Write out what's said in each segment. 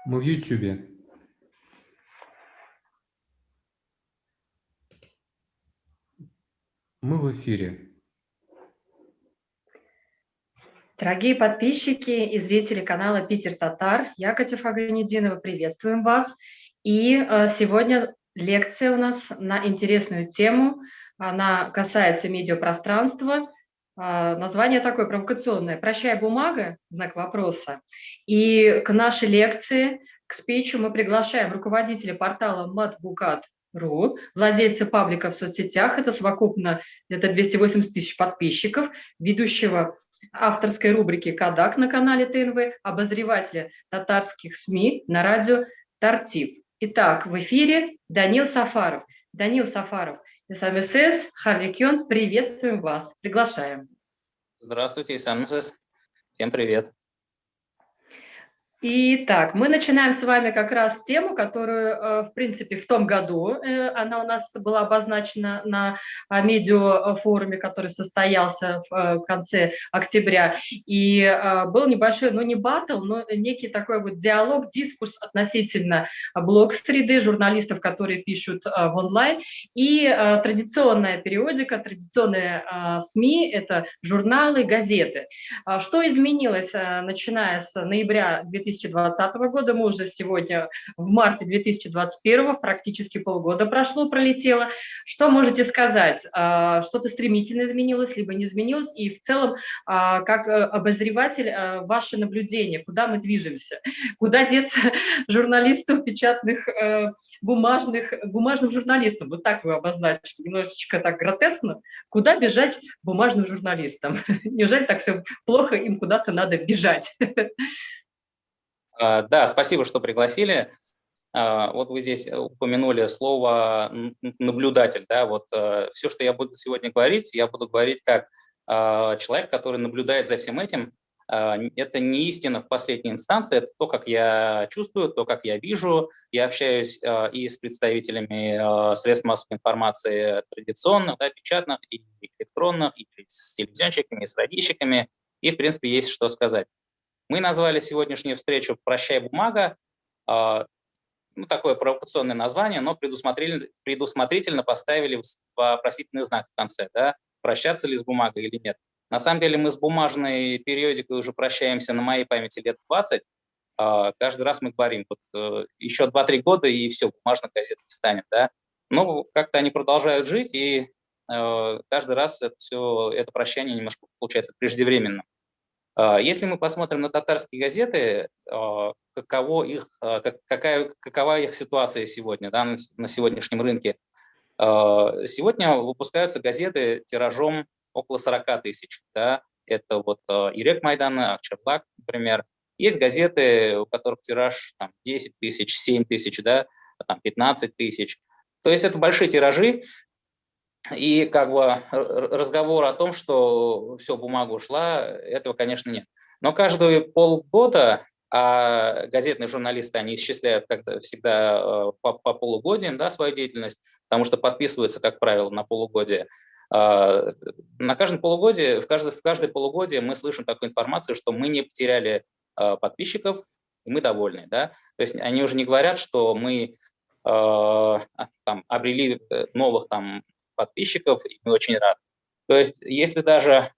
Мы в Ютубе. Мы в эфире. Дорогие подписчики и зрители канала Питер Татар, я Катя Фаганидинова, приветствуем вас. И сегодня лекция у нас на интересную тему. Она касается медиапространства. Название такое провокационное «Прощай, бумага?» знак вопроса. И к нашей лекции, к спичу мы приглашаем руководителя портала Matbukat.ru, владельца паблика в соцсетях, это совокупно где-то 280 тысяч подписчиков, ведущего авторской рубрики «Кадак» на канале ТНВ, обозревателя татарских СМИ на радио «Тартип». Итак, в эфире Данил Сафаров. Данил Сафаров, СМСС, Харлекен, приветствуем вас, приглашаем. Здравствуйте, СМСС, всем привет. Итак, мы начинаем с вами как раз тему, которую, в принципе, в том году она у нас была обозначена на медиафоруме, который состоялся в конце октября. И был небольшой, ну не баттл, но некий такой вот диалог, дискурс относительно блог-среды, журналистов, которые пишут в онлайн, и традиционная периодика, традиционные СМИ, это журналы, газеты. Что изменилось, начиная с ноября 2020 года, мы уже сегодня в марте 2021, практически полгода прошло, пролетело. Что можете сказать? Что-то стремительно изменилось, либо не изменилось? И в целом, как обозреватель, ваши наблюдения, куда мы движемся? Куда деться журналисту печатных, бумажным журналистам? Вот так вы обозначили, немножечко так гротескно. Куда бежать бумажным журналистам? Неужели так все плохо, им куда-то надо бежать? Да, спасибо, что пригласили. Вот вы здесь упомянули слово «наблюдатель». Да? Вот все, что я буду сегодня говорить, я буду говорить как человек, который наблюдает за всем этим. Это не истина в последней инстанции, это то, как я чувствую, то, как я вижу. Я общаюсь и с представителями средств массовой информации традиционных, да, печатных, и электронных, и с телевизионщиками, и с радищиками. И, в принципе, есть что сказать. Мы назвали сегодняшнюю встречу «Прощай, бумага». Ну, такое провокационное название, но предусмотрительно поставили вопросительный знак в конце, да, прощаться ли с бумагой или нет. На самом деле мы с бумажной периодикой уже прощаемся на моей памяти лет 20. Каждый раз мы говорим, вот, еще 2-3 года, и все, бумажных газет не станет. Да? Но как-то они продолжают жить, и каждый раз это прощание немножко получается преждевременным. Если мы посмотрим на татарские газеты, какова их ситуация сегодня, да, на сегодняшнем рынке? Сегодня выпускаются газеты тиражом около 40 тысяч. Да? Это вот Ирек Майданы, Акчарлак, например. Есть газеты, у которых тираж там, 10 тысяч, 7 тысяч, да? Там, 15 тысяч. То есть это большие тиражи. И как бы разговор о том, что все, бумага ушла, этого, конечно, нет. Но каждые полгода, а газетные журналисты, они исчисляют как всегда по полугодиям, да, свою деятельность, потому что подписываются, как правило, на полугодие. На каждом полугодии, в каждое полугодие мы слышим такую информацию, что мы не потеряли подписчиков, и мы довольны. Да? То есть они уже не говорят, что мы там, обрели новых там, подписчиков, и мы очень рады. То есть если даже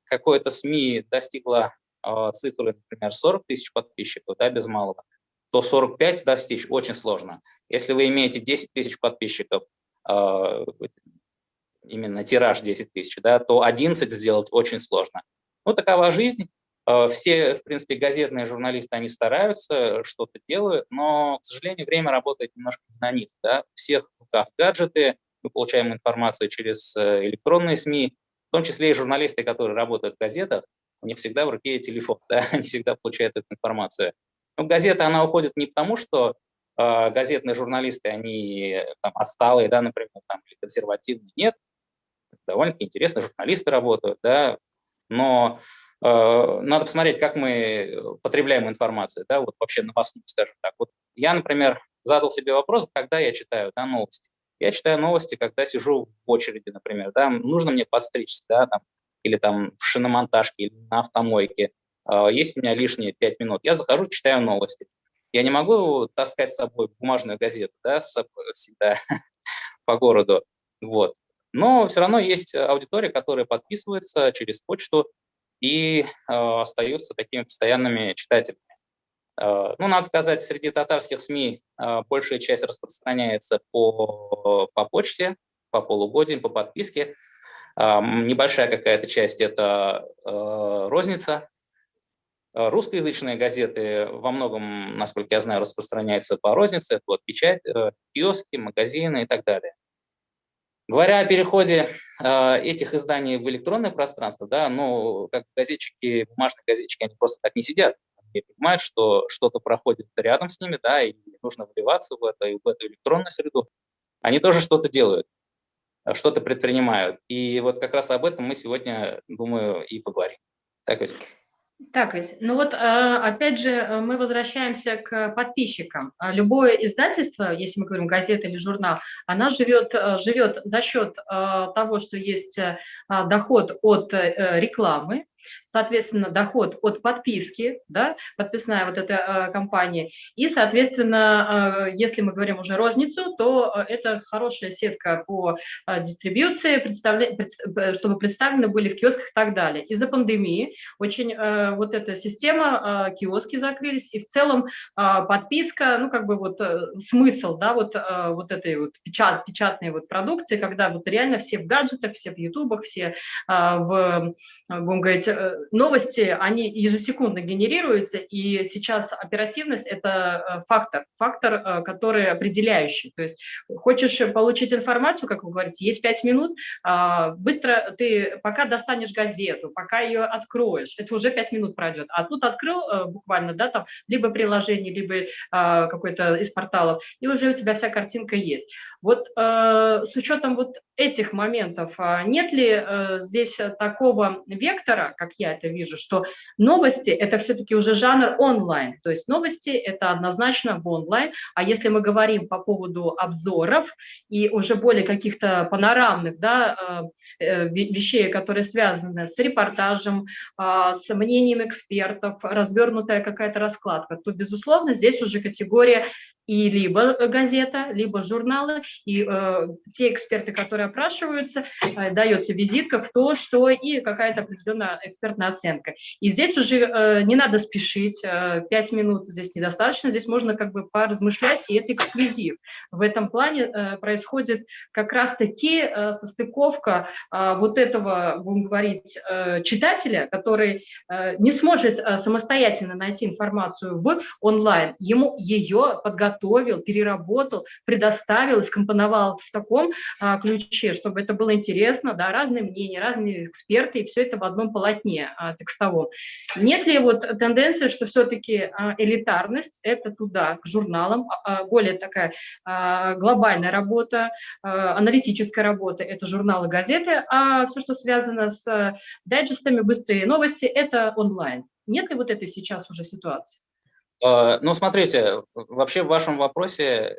какое-то СМИ достигло цифры, например, 40 тысяч подписчиков, да, без малого, то 45 достичь очень сложно. Если вы имеете 10 тысяч подписчиков, именно тираж 10 тысяч, да, то 11 сделать очень сложно. Ну, такова жизнь. Все, в принципе, газетные журналисты, они стараются, что-то делают, но, к сожалению, время работает немножко на них. Да? У всех в руках гаджеты, мы получаем информацию через электронные СМИ, в том числе и журналисты, которые работают в газетах, у них всегда в руке телефон, да? Они всегда получают эту информацию. Но газета, она уходит не потому, что газетные журналисты, они там, отсталые, да, например, там, или консервативные. Нет, довольно-таки интересно, журналисты работают, да, но надо посмотреть, как мы потребляем информацию, да, вот вообще новостную, скажем так. Вот я, например, задал себе вопрос, когда я читаю, да, новости. Я читаю новости, когда сижу в очереди, например, да, нужно мне подстричься, да, там, или там в шиномонтажке, или на автомойке. Есть у меня лишние 5 минут. Я захожу, читаю новости. Я не могу таскать с собой бумажную газету, да, с собой всегда по городу. Вот. Но все равно есть аудитория, которая подписывается через почту и остаются такими постоянными читателями. Ну, надо сказать, среди татарских СМИ большая часть распространяется по почте, по полугодиям, по подписке. Небольшая какая-то часть – это розница. Русскоязычные газеты во многом, насколько я знаю, распространяются по рознице. Это вот печать, киоски, магазины и так далее. Говоря о переходе этих изданий в электронное пространство, да, ну, как газетчики, бумажные газетчики, они просто так не сидят. Они понимают, что что-то проходит рядом с ними, да, и нужно вливаться в эту электронную среду. Они тоже что-то делают, что-то предпринимают. И вот как раз об этом мы сегодня, думаю, и поговорим. Так ведь? Так ведь, ну вот опять же мы возвращаемся к подписчикам. Любое издательство, если мы говорим газета или журнал, она живет за счет того, что есть доход от рекламы, соответственно, доход от подписки, да, подписная вот эта компания, и, соответственно, если мы говорим уже розницу, то это хорошая сетка по дистрибьюции, чтобы представлены были в киосках и так далее. Из-за пандемии очень вот эта система, киоски закрылись, и в целом подписка, ну, как бы вот смысл, да, вот этой вот печатной вот продукции, когда вот реально все в гаджетах, все в ютубах, все будем говорить, новости, они ежесекундно генерируются, и сейчас оперативность – это фактор, который определяющий. То есть хочешь получить информацию, как вы говорите, есть 5 минут, быстро ты, пока достанешь газету, пока ее откроешь, это уже 5 минут пройдет. А тут открыл буквально, да, там, либо приложение, либо какой-то из порталов, и уже у тебя вся картинка есть. Вот с учетом вот этих моментов, нет ли здесь такого вектора, как я это вижу, что новости – это все-таки уже жанр онлайн, то есть новости – это однозначно в онлайн, а если мы говорим по поводу обзоров и уже более каких-то панорамных, да, вещей, которые связаны с репортажем, с мнением экспертов, развернутая какая-то раскладка, то, безусловно, здесь уже категория и либо газета, либо журналы, и те эксперты, которые опрашиваются, дается визитка, кто, что и какая-то определенная экспертная оценка. И здесь уже не надо спешить, 5 минут здесь недостаточно, здесь можно как бы поразмышлять, и это эксклюзив. В этом плане происходит как раз-таки состыковка вот этого, будем говорить, читателя, который не сможет самостоятельно найти информацию в онлайн, ему ее подготовил, переработал, предоставил и скомпоновал в таком ключе, чтобы это было интересно, да, разные мнения, разные эксперты, и все это в одном полотне текстовом. Нет ли вот тенденции, что все-таки элитарность – это туда, к журналам, более такая глобальная работа, аналитическая работа – это журналы, газеты, а все, что связано с дайджестами, быстрые новости – это онлайн. Нет ли вот этой сейчас уже ситуации? Ну, смотрите, вообще в вашем вопросе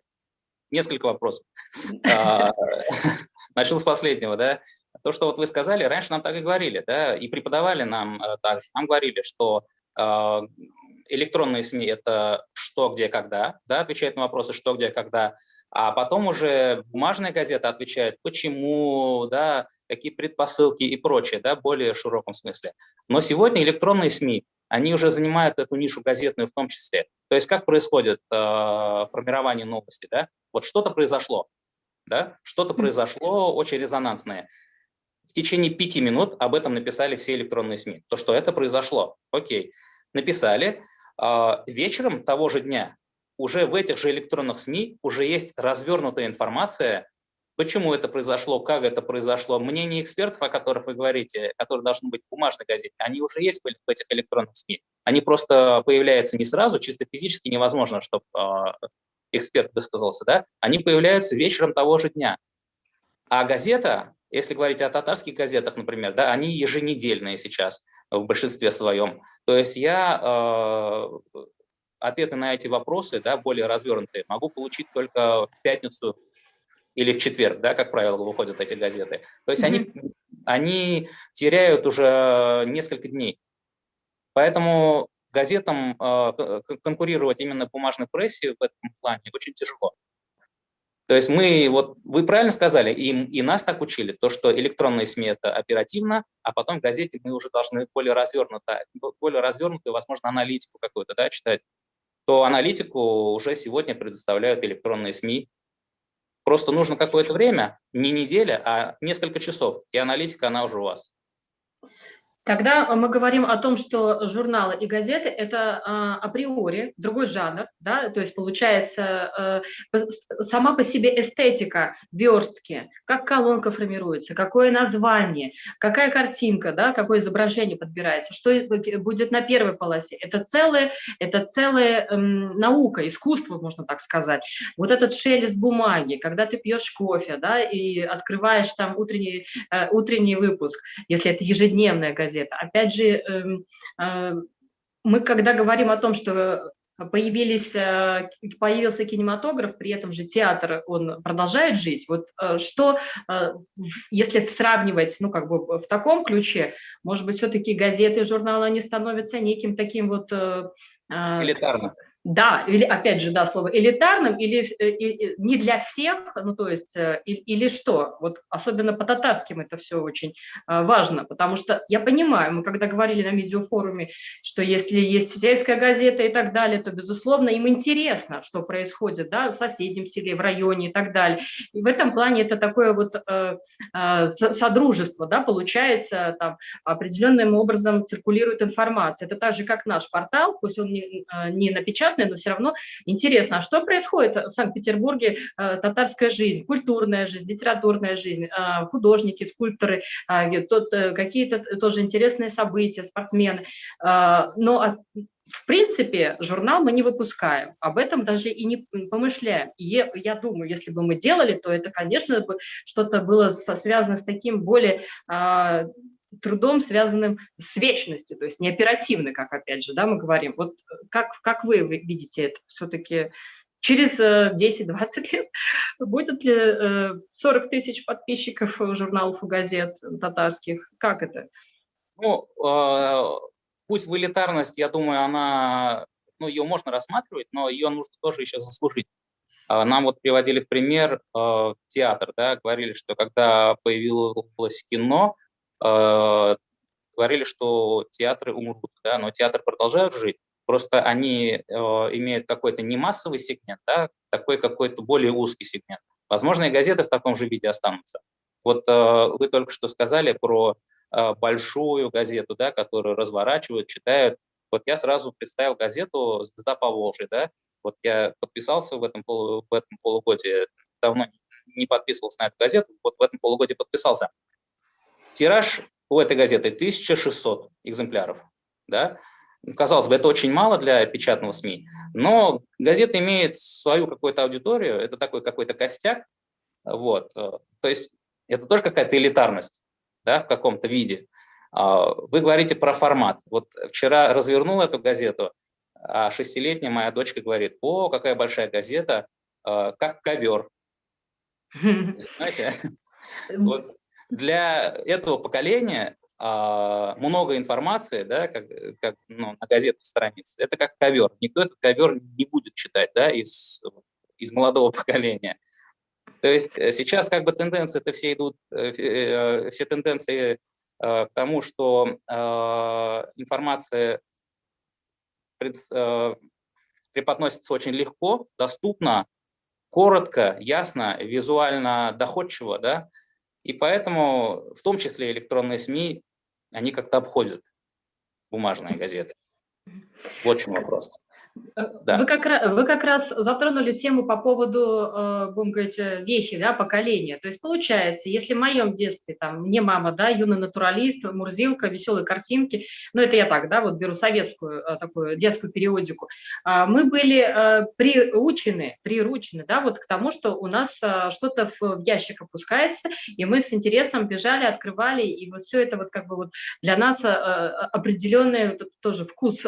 несколько вопросов. Начну с последнего, да. То, что вот вы сказали, раньше нам так и говорили, да, и преподавали нам также. Нам говорили, что электронные СМИ – это что, где, когда, да, отвечают на вопросы что, где, когда, а потом уже бумажная газета отвечает, почему, да, какие предпосылки и прочее, да, в более широком смысле. Но сегодня электронные СМИ, они уже занимают эту нишу газетную в том числе. То есть как происходит формирование новости, да? Вот что-то произошло, да? Что-то произошло очень резонансное. В течение 5 минут об этом написали все электронные СМИ. То, что это произошло. Окей. Написали. Вечером того же дня уже в этих же электронных СМИ уже есть развернутая информация, почему это произошло, как это произошло. Мнения экспертов, о которых вы говорите, которые должны быть в бумажной газете, они уже есть в этих электронных СМИ. Они просто появляются не сразу, чисто физически невозможно, чтобы эксперт высказался, да? Они появляются вечером того же дня. А газета, если говорить о татарских газетах, например, да, они еженедельные сейчас в большинстве своем. То есть я ответы на эти вопросы, да, более развернутые, могу получить только в пятницу или в четверг, да, как правило, выходят эти газеты. То есть они теряют уже несколько дней. Поэтому газетам конкурировать именно в бумажной прессе в этом плане очень тяжело. То есть вы правильно сказали, и нас так учили, то, что электронные СМИ – это оперативно, а потом в газете мы уже должны более развернутую, возможно, аналитику какую-то, да, читать. То аналитику уже сегодня предоставляют электронные СМИ. Просто нужно какое-то время, не неделя, а несколько часов, и аналитика, она уже у вас. Тогда мы говорим о том, что журналы и газеты – это априори другой жанр, да, то есть получается сама по себе эстетика верстки, как колонка формируется, какое название, какая картинка, да, какое изображение подбирается, что будет на первой полосе. Это целая наука, искусство, можно так сказать. Вот этот шелест бумаги, когда ты пьешь кофе, да, и открываешь там утренний выпуск, если это ежедневная газета. Опять же, мы когда говорим о том, что появился кинематограф, при этом же театр, он продолжает жить. Вот что, если сравнивать, ну, как бы в таком ключе, может быть, все-таки газеты, журналы, они становятся неким таким вот… Элитарно. Да, или, опять же, да, слово элитарным, или не для всех, ну, то есть, или что? Вот особенно по татарским это все очень важно, потому что я понимаю, мы когда говорили на медиафоруме, что если есть сельская газета и так далее, то, безусловно, им интересно, что происходит, да, в соседнем селе, в районе и так далее. И в этом плане это такое вот содружество, да, получается, там определенным образом циркулирует информация. Это так же, как наш портал, пусть он не напечатан, но все равно интересно, а что происходит в Санкт-Петербурге, татарская жизнь, культурная жизнь, литературная жизнь, художники, скульпторы, какие-то тоже интересные события, спортсмены. Но в принципе, журнал мы не выпускаем, об этом даже и не помышляем. И я думаю, если бы мы делали, то это, конечно, что-то было связано с таким более трудом, связанным с вечностью, то есть не оперативно, как опять же, да, мы говорим. Вот как вы видите это? Все-таки через 10-20 лет будет ли 40 тысяч подписчиков журналов и газет татарских? Как это? Ну, путь в элитарность, я думаю, ее можно рассматривать, но ее нужно тоже еще заслужить. Нам вот приводили в пример театр, да, говорили, что когда появилось кино, говорили, что театры умрут, да, но театры продолжают жить, просто они имеют какой-то не массовый сегмент, да, такой какой-то более узкий сегмент. Возможно, и газеты в таком же виде останутся. Вот вы только что сказали про большую газету, да, которую разворачивают, читают. Вот я сразу представил газету «Звезда Поволжья», да, вот я подписался в этом полугодии, давно не подписывался на эту газету, вот в этом полугодии подписался. Тираж у этой газеты 1600 экземпляров. Да? Казалось бы, это очень мало для печатного СМИ, но газета имеет свою какую-то аудиторию, это такой какой-то костяк. Вот. То есть это тоже какая-то элитарность, да, в каком-то виде. Вы говорите про формат. Вот вчера развернул эту газету, а 6-летняя моя дочка говорит: о, какая большая газета, как ковер. Знаете? Вот. Для этого поколения много информации, да, как на газетной странице, это как ковер. Никто этот ковер не будет читать, да, из молодого поколения. То есть сейчас как бы тенденции это все идут, все тенденции к тому, что информация преподносится очень легко, доступно, коротко, ясно, визуально доходчиво, да, и поэтому в том числе электронные СМИ, они как-то обходят бумажные газеты. Вот в чем вопрос. Да. Вы как раз затронули тему по поводу, будем говорить, вехи, да, поколения. То есть получается, если в моем детстве, там, мне мама, да, юный натуралист, Мурзилка, веселые картинки, ну это я так, да, вот беру советскую такую детскую периодику, мы были приручены, да, вот к тому, что у нас что-то в ящик опускается, и мы с интересом бежали, открывали, и вот все это вот как бы вот для нас определенный вот тоже вкус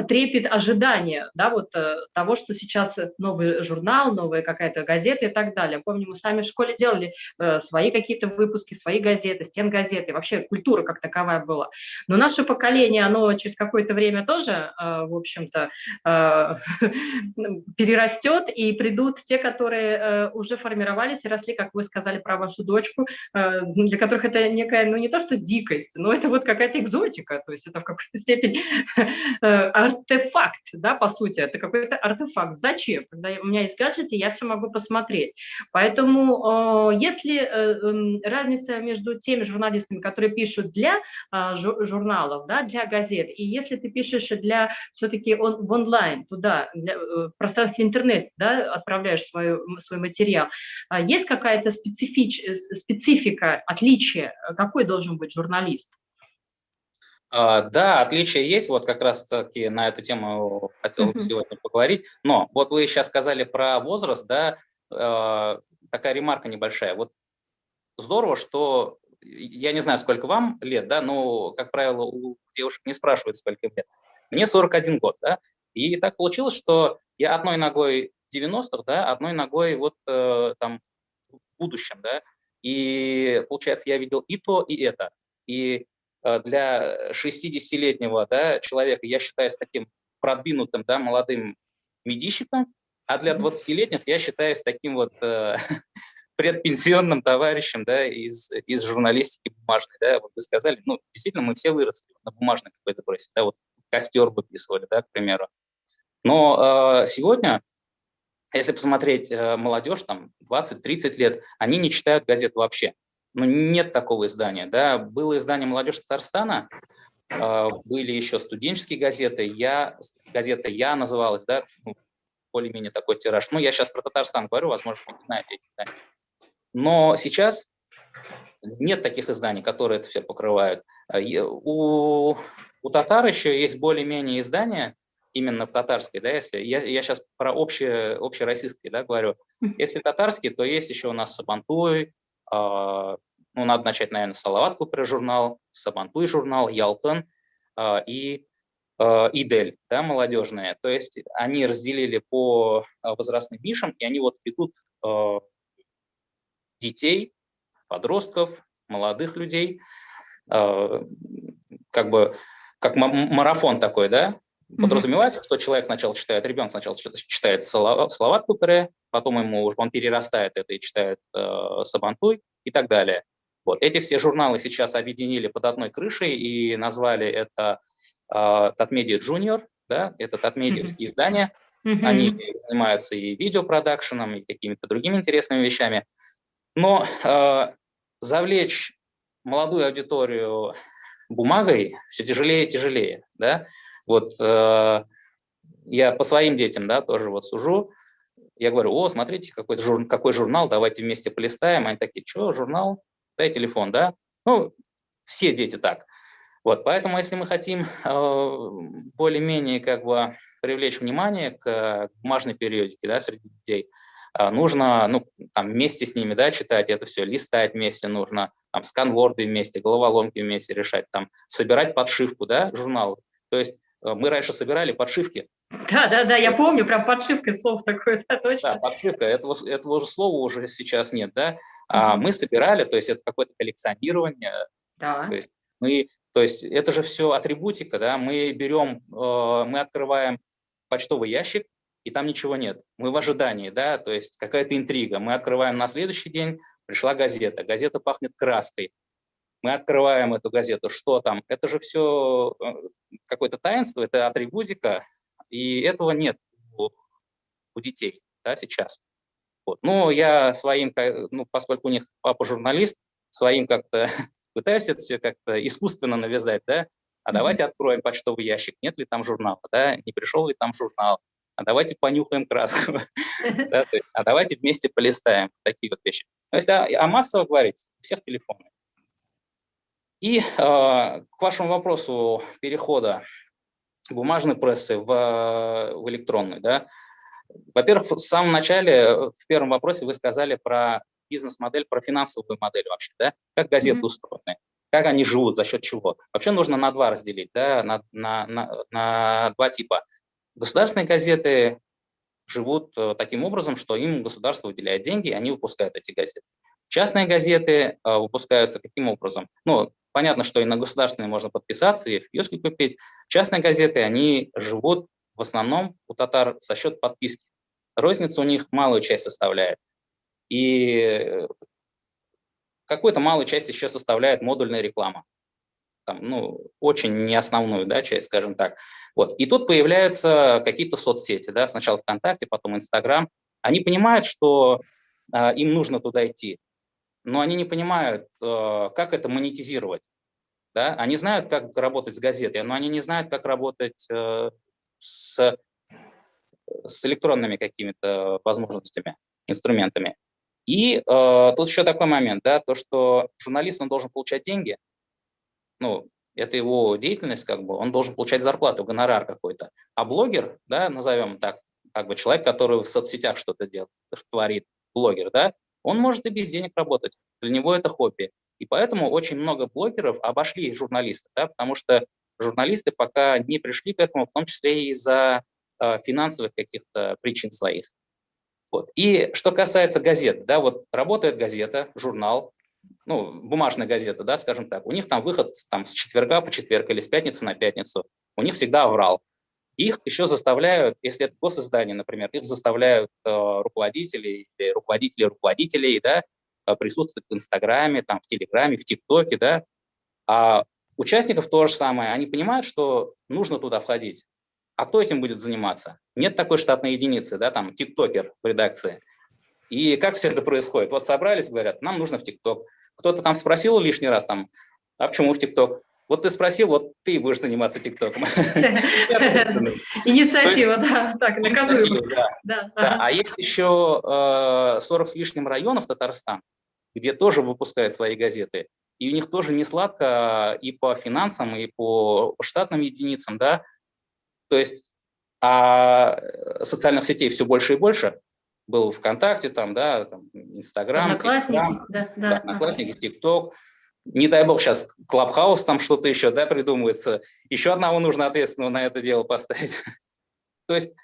трепет ожидания, да, вот того, что сейчас новый журнал, новая какая-то газета и так далее. Помню, мы сами в школе делали свои какие-то выпуски, свои газеты, стенгазеты, вообще культура как таковая была. Но наше поколение, оно через какое-то время тоже, в общем-то, перерастет, и придут те, которые уже формировались и росли, как вы сказали про вашу дочку, для которых это некая, ну не то что дикость, но это вот какая-то экзотика, то есть это в какой-то степени артефакт, да, по сути, это какой-то артефакт. Зачем? Когда у меня есть гаджет, я все могу посмотреть. Поэтому если разница между теми журналистами, которые пишут для журналов, да, для газет, и если ты пишешь для все-таки в онлайн, туда, в пространстве интернет, да, отправляешь свой материал, есть какая-то специфика, отличие, какой должен быть журналист? Да, отличия есть, вот как раз-таки на эту тему хотел бы сегодня поговорить, но вот вы сейчас сказали про возраст, да, такая ремарка небольшая, вот здорово, что, я не знаю, сколько вам лет, да, но, как правило, у девушек не спрашивают, сколько им лет, мне 41 год, да, и так получилось, что я одной ногой в 90-х, да, одной ногой вот там в будущем, да, и, получается, я видел и то, и это, и для 60-летнего, да, человека я считаюсь таким продвинутым, да, молодым медийщиком, а для 20-летних я считаюсь таким вот предпенсионным товарищем, да, из журналистики бумажной, да, вот вы сказали, ну, действительно, мы все выросли на бумажной какой-то бросить, да, вот костер выписывали, да, к примеру. Но сегодня, если посмотреть молодежь, там, 20-30 лет, они не читают газет вообще. Ну, нет такого издания, да. Было издание «Молодежь Татарстана», были еще студенческие газеты, газета «Я» называлась, да, ну, более-менее такой тираж. Ну, я сейчас про Татарстан говорю, возможно, вы не знаете эти издания. Но сейчас нет таких изданий, которые это все покрывают. У татар еще есть более-менее издания, именно в татарской, да, если я сейчас про общероссийские, да, говорю. Если татарский, то есть еще у нас Сабантуй, ну, надо начать, наверное, с Салават Купре журнал, Сабантуй журнал, Ялтын и Идель, да, молодежные. То есть они разделили по возрастным нишам, и они вот ведут детей, подростков, молодых людей, как бы как марафон такой, да, подразумевается, что человек сначала читает, ребенок сначала читает Салават Купре, потом он перерастает это и читает Сабантуй и так далее. Вот. Эти все журналы сейчас объединили под одной крышей и назвали это Татмедиа Junior, да, это татмедиевские издания, они занимаются и видеопродакшеном, и какими-то другими интересными вещами. Но завлечь молодую аудиторию бумагой все тяжелее и тяжелее, да. Вот я по своим детям, да, тоже вот сужу, я говорю, о, смотрите, какой журнал, давайте вместе полистаем. Они такие, что, журнал? Дай телефон, да? Ну, все дети так. Вот, поэтому если мы хотим более-менее как бы привлечь внимание к бумажной периодике, да, среди детей, нужно, ну, там, вместе с ними, да, читать это все, листать вместе нужно, там, сканворды вместе, головоломки вместе решать, там, собирать подшивку, да, журнала. То есть мы раньше собирали подшивки. Да, я помню, прям подшивкой слов такое, да, точно. Да, подшивка, этого же слова уже сейчас нет, да. Мы собирали, то есть это какое-то коллекционирование. Да. То есть это же все атрибутика, да, мы открываем почтовый ящик, и там ничего нет. Мы в ожидании, да, то есть какая-то интрига. Мы открываем на следующий день, пришла газета пахнет краской. Мы открываем эту газету, что там? Это же все какое-то таинство, это атрибутика, и этого нет у детей, да, сейчас. Вот. Ну, я своим, ну, поскольку у них папа журналист, своим как-то пытаюсь это все как-то искусственно навязать, да, а давайте откроем почтовый ящик, нет ли там журнала, да, не пришел ли там журнал, а давайте понюхаем краску, да, а давайте вместе полистаем, такие вот вещи. То есть, массово говорить, у всех телефоны. И к вашему вопросу перехода бумажной прессы в электронную, да, во-первых, в самом начале, в первом вопросе вы сказали про бизнес-модель, про финансовую модель вообще, да, как газеты устроены. как они живут, за счет чего. Вообще нужно на два разделить, да, на два типа. Государственные газеты живут таким образом, что им государство выделяет деньги, и они выпускают эти газеты. Частные газеты выпускаются каким образом? Ну, понятно, что и на государственные можно подписаться, и в киоске купить. Частные газеты, они живут в основном у татар за счет подписки. Розница у них малую часть составляет. И какую-то малую часть еще составляет модульная реклама. Там, ну, очень не основную, да, часть, скажем так. Вот. И тут появляются какие-то соцсети, да, сначала ВКонтакте, потом Инстаграм. Они понимают, что им нужно туда идти, но они не понимают, как это монетизировать. Да? Они знают, как работать с газетой, но они не знают, как работать с электронными какими-то возможностями, инструментами. И тут еще такой момент, да, то, что журналист, он должен получать деньги, ну, это его деятельность, как бы, он должен получать зарплату, гонорар какой-то. А блогер, да, назовем так, как бы человек, который в соцсетях что-то делает, творит, блогер, да, он может и без денег работать. Для него это хобби. И поэтому очень много блогеров обошли журналистов, да, потому что журналисты пока не пришли к этому, в том числе и из-за финансовых каких-то причин своих. Вот. И что касается газет, да, вот работает газета, журнал, ну, бумажная газета, да, скажем так, у них там выход там, с четверга по четверг или с пятницы на пятницу, у них всегда аврал. Их еще заставляют, если это госиздание, например, их заставляют руководители или руководители руководителей, да, присутствовать в Инстаграме, там, в Телеграме, в ТикТоке, да, а участников то же самое, они понимают, что нужно туда входить. А кто этим будет заниматься? Нет такой штатной единицы, да, там, тиктокер в редакции. И как все это происходит? Вот собрались, говорят, нам нужно в ТикТок. Кто-то там спросил лишний раз, там, а почему в ТикТок? Вот ты спросил, вот ты будешь заниматься ТикТоком. Инициатива, да, так, на кону. Да. А есть еще 40 с лишним районов Татарстан, где тоже выпускают свои газеты. И у них тоже не сладко и по финансам, и по штатным единицам, да. То есть социальных сетей все больше и больше. Был ВКонтакте, там, да, там, Инстаграм, Одноклассники, ТикТок. Не дай бог сейчас Клабхаус, там что-то еще, да, придумывается. Еще одного нужно ответственного на это дело поставить. То есть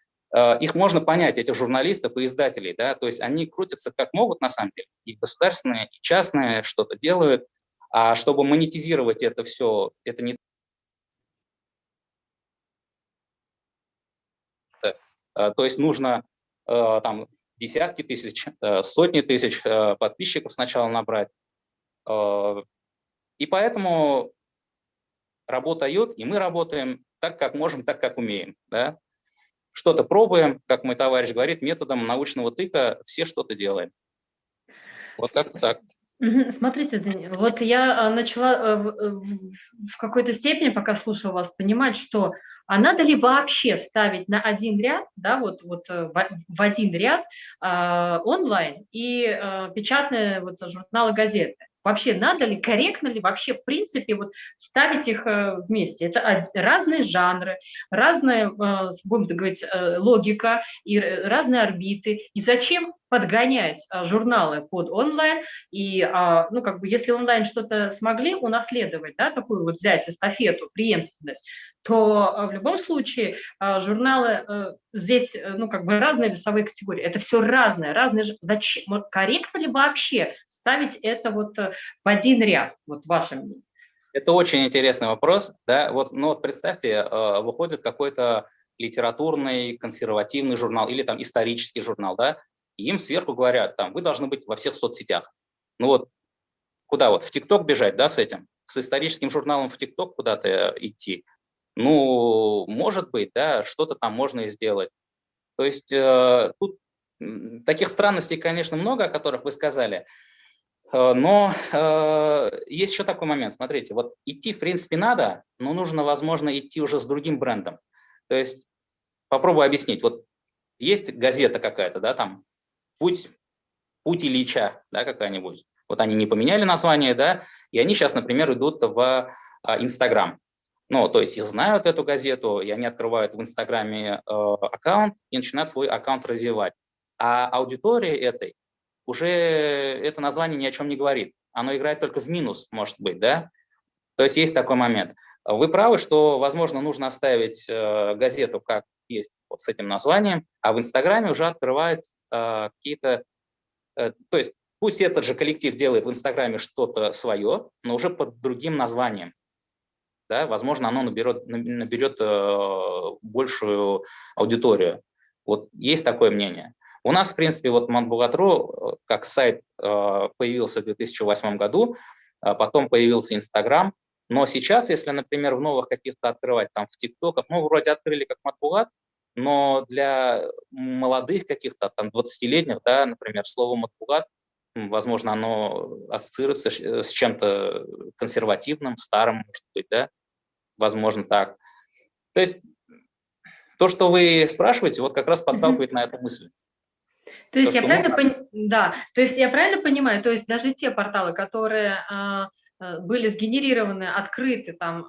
их можно понять, этих журналистов и издателей, да, то есть они крутятся как могут на самом деле, и государственные, и частные что-то делают, а чтобы монетизировать это все, это не... То есть нужно там десятки тысяч, сотни тысяч подписчиков сначала набрать. И поэтому работают, и мы работаем так, как можем, так, как умеем. Да? Что-то пробуем, как мой товарищ говорит, методом научного тыка все что-то делаем. Вот как-то так. Смотрите, Данил, вот я начала в какой-то степени, пока слушала вас, понимать, что а надо ли вообще ставить на один ряд, да, вот в один ряд онлайн и печатные вот журналы, газеты? Вообще надо ли, корректно ли вообще в принципе вот ставить их вместе? Это разные жанры, разная, будем так говорить, логика и разные орбиты. И зачем подгонять журналы под онлайн? И, ну, как бы, если онлайн что-то смогли унаследовать, да, такую вот взять эстафету, преемственность, то в любом случае журналы здесь, ну, как бы разные весовые категории. Это все разное, разные. Зачем? Корректно ли вообще ставить это вот в один ряд, вот ваше мнение? Это очень интересный вопрос, да, вот, ну, вот представьте, выходит какой-то литературный, консервативный журнал или там исторический журнал, да, и им сверху говорят, там, вы должны быть во всех соцсетях. Ну вот, куда вот, в ТикТок бежать, да, с этим? С историческим журналом в ТикТок куда-то идти? Ну, может быть, да, что-то там можно и сделать. То есть тут таких странностей, конечно, много, о которых вы сказали, но есть еще такой момент. Смотрите, вот идти, в принципе, надо, но нужно, возможно, идти уже с другим брендом. То есть попробую объяснить. Вот есть газета какая-то, да, там, «Путь Ильича», да, какая-нибудь. Вот они не поменяли название, да, и они сейчас, например, идут в Инстаграм. Ну, то есть их знают, эту газету, и они открывают в Инстаграме аккаунт и начинают свой аккаунт развивать. А аудитория этой уже это название ни о чем не говорит. Оно играет только в минус, может быть, да. То есть есть такой момент. Вы правы, что, возможно, нужно оставить газету как есть вот с этим названием, а в Инстаграме уже открывать какие-то... то есть пусть этот же коллектив делает в Инстаграме что-то свое, но уже под другим названием. Да? Возможно, оно наберет большую аудиторию. Вот есть такое мнение. У нас, в принципе, вот Матбугат.ру как сайт появился в 2008 году, потом появился Инстаграм, но сейчас, если, например, в новых каких-то открывать, там в ТикТоках, ну, вроде открыли как Матбугат, но для молодых каких-то, там, 20-летних, да, например, слово Матбугат, возможно, оно ассоциируется с чем-то консервативным, старым, может быть, да, возможно, так. То есть то, что вы спрашиваете, вот как раз подталкивает на эту мысль. То есть я правильно да, то есть я правильно понимаю, то есть даже те порталы, которые были сгенерированы, открыты там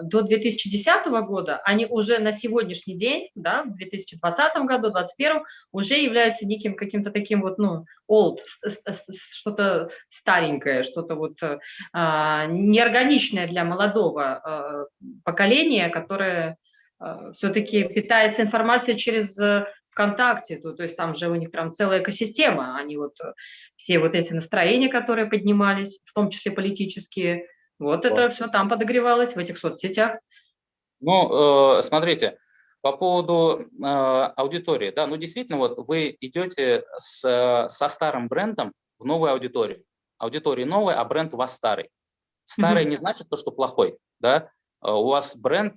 до 2010 года, они уже на сегодняшний день, да, в 2020 году, 2021 уже являются неким каким-то таким вот, ну, old, что-то старенькое, что-то вот неорганичное для молодого поколения, которое все-таки питается информацией через ВКонтакте, то есть там же у них прям целая экосистема, они вот все вот эти настроения, которые поднимались, в том числе политические, вот это все там подогревалось, в этих соцсетях. Ну, смотрите, по поводу аудитории, да, ну действительно, вот вы идете со старым брендом в новую аудиторию. Аудитория новая, а бренд у вас старый. Старый не значит то, что плохой, да, у вас бренд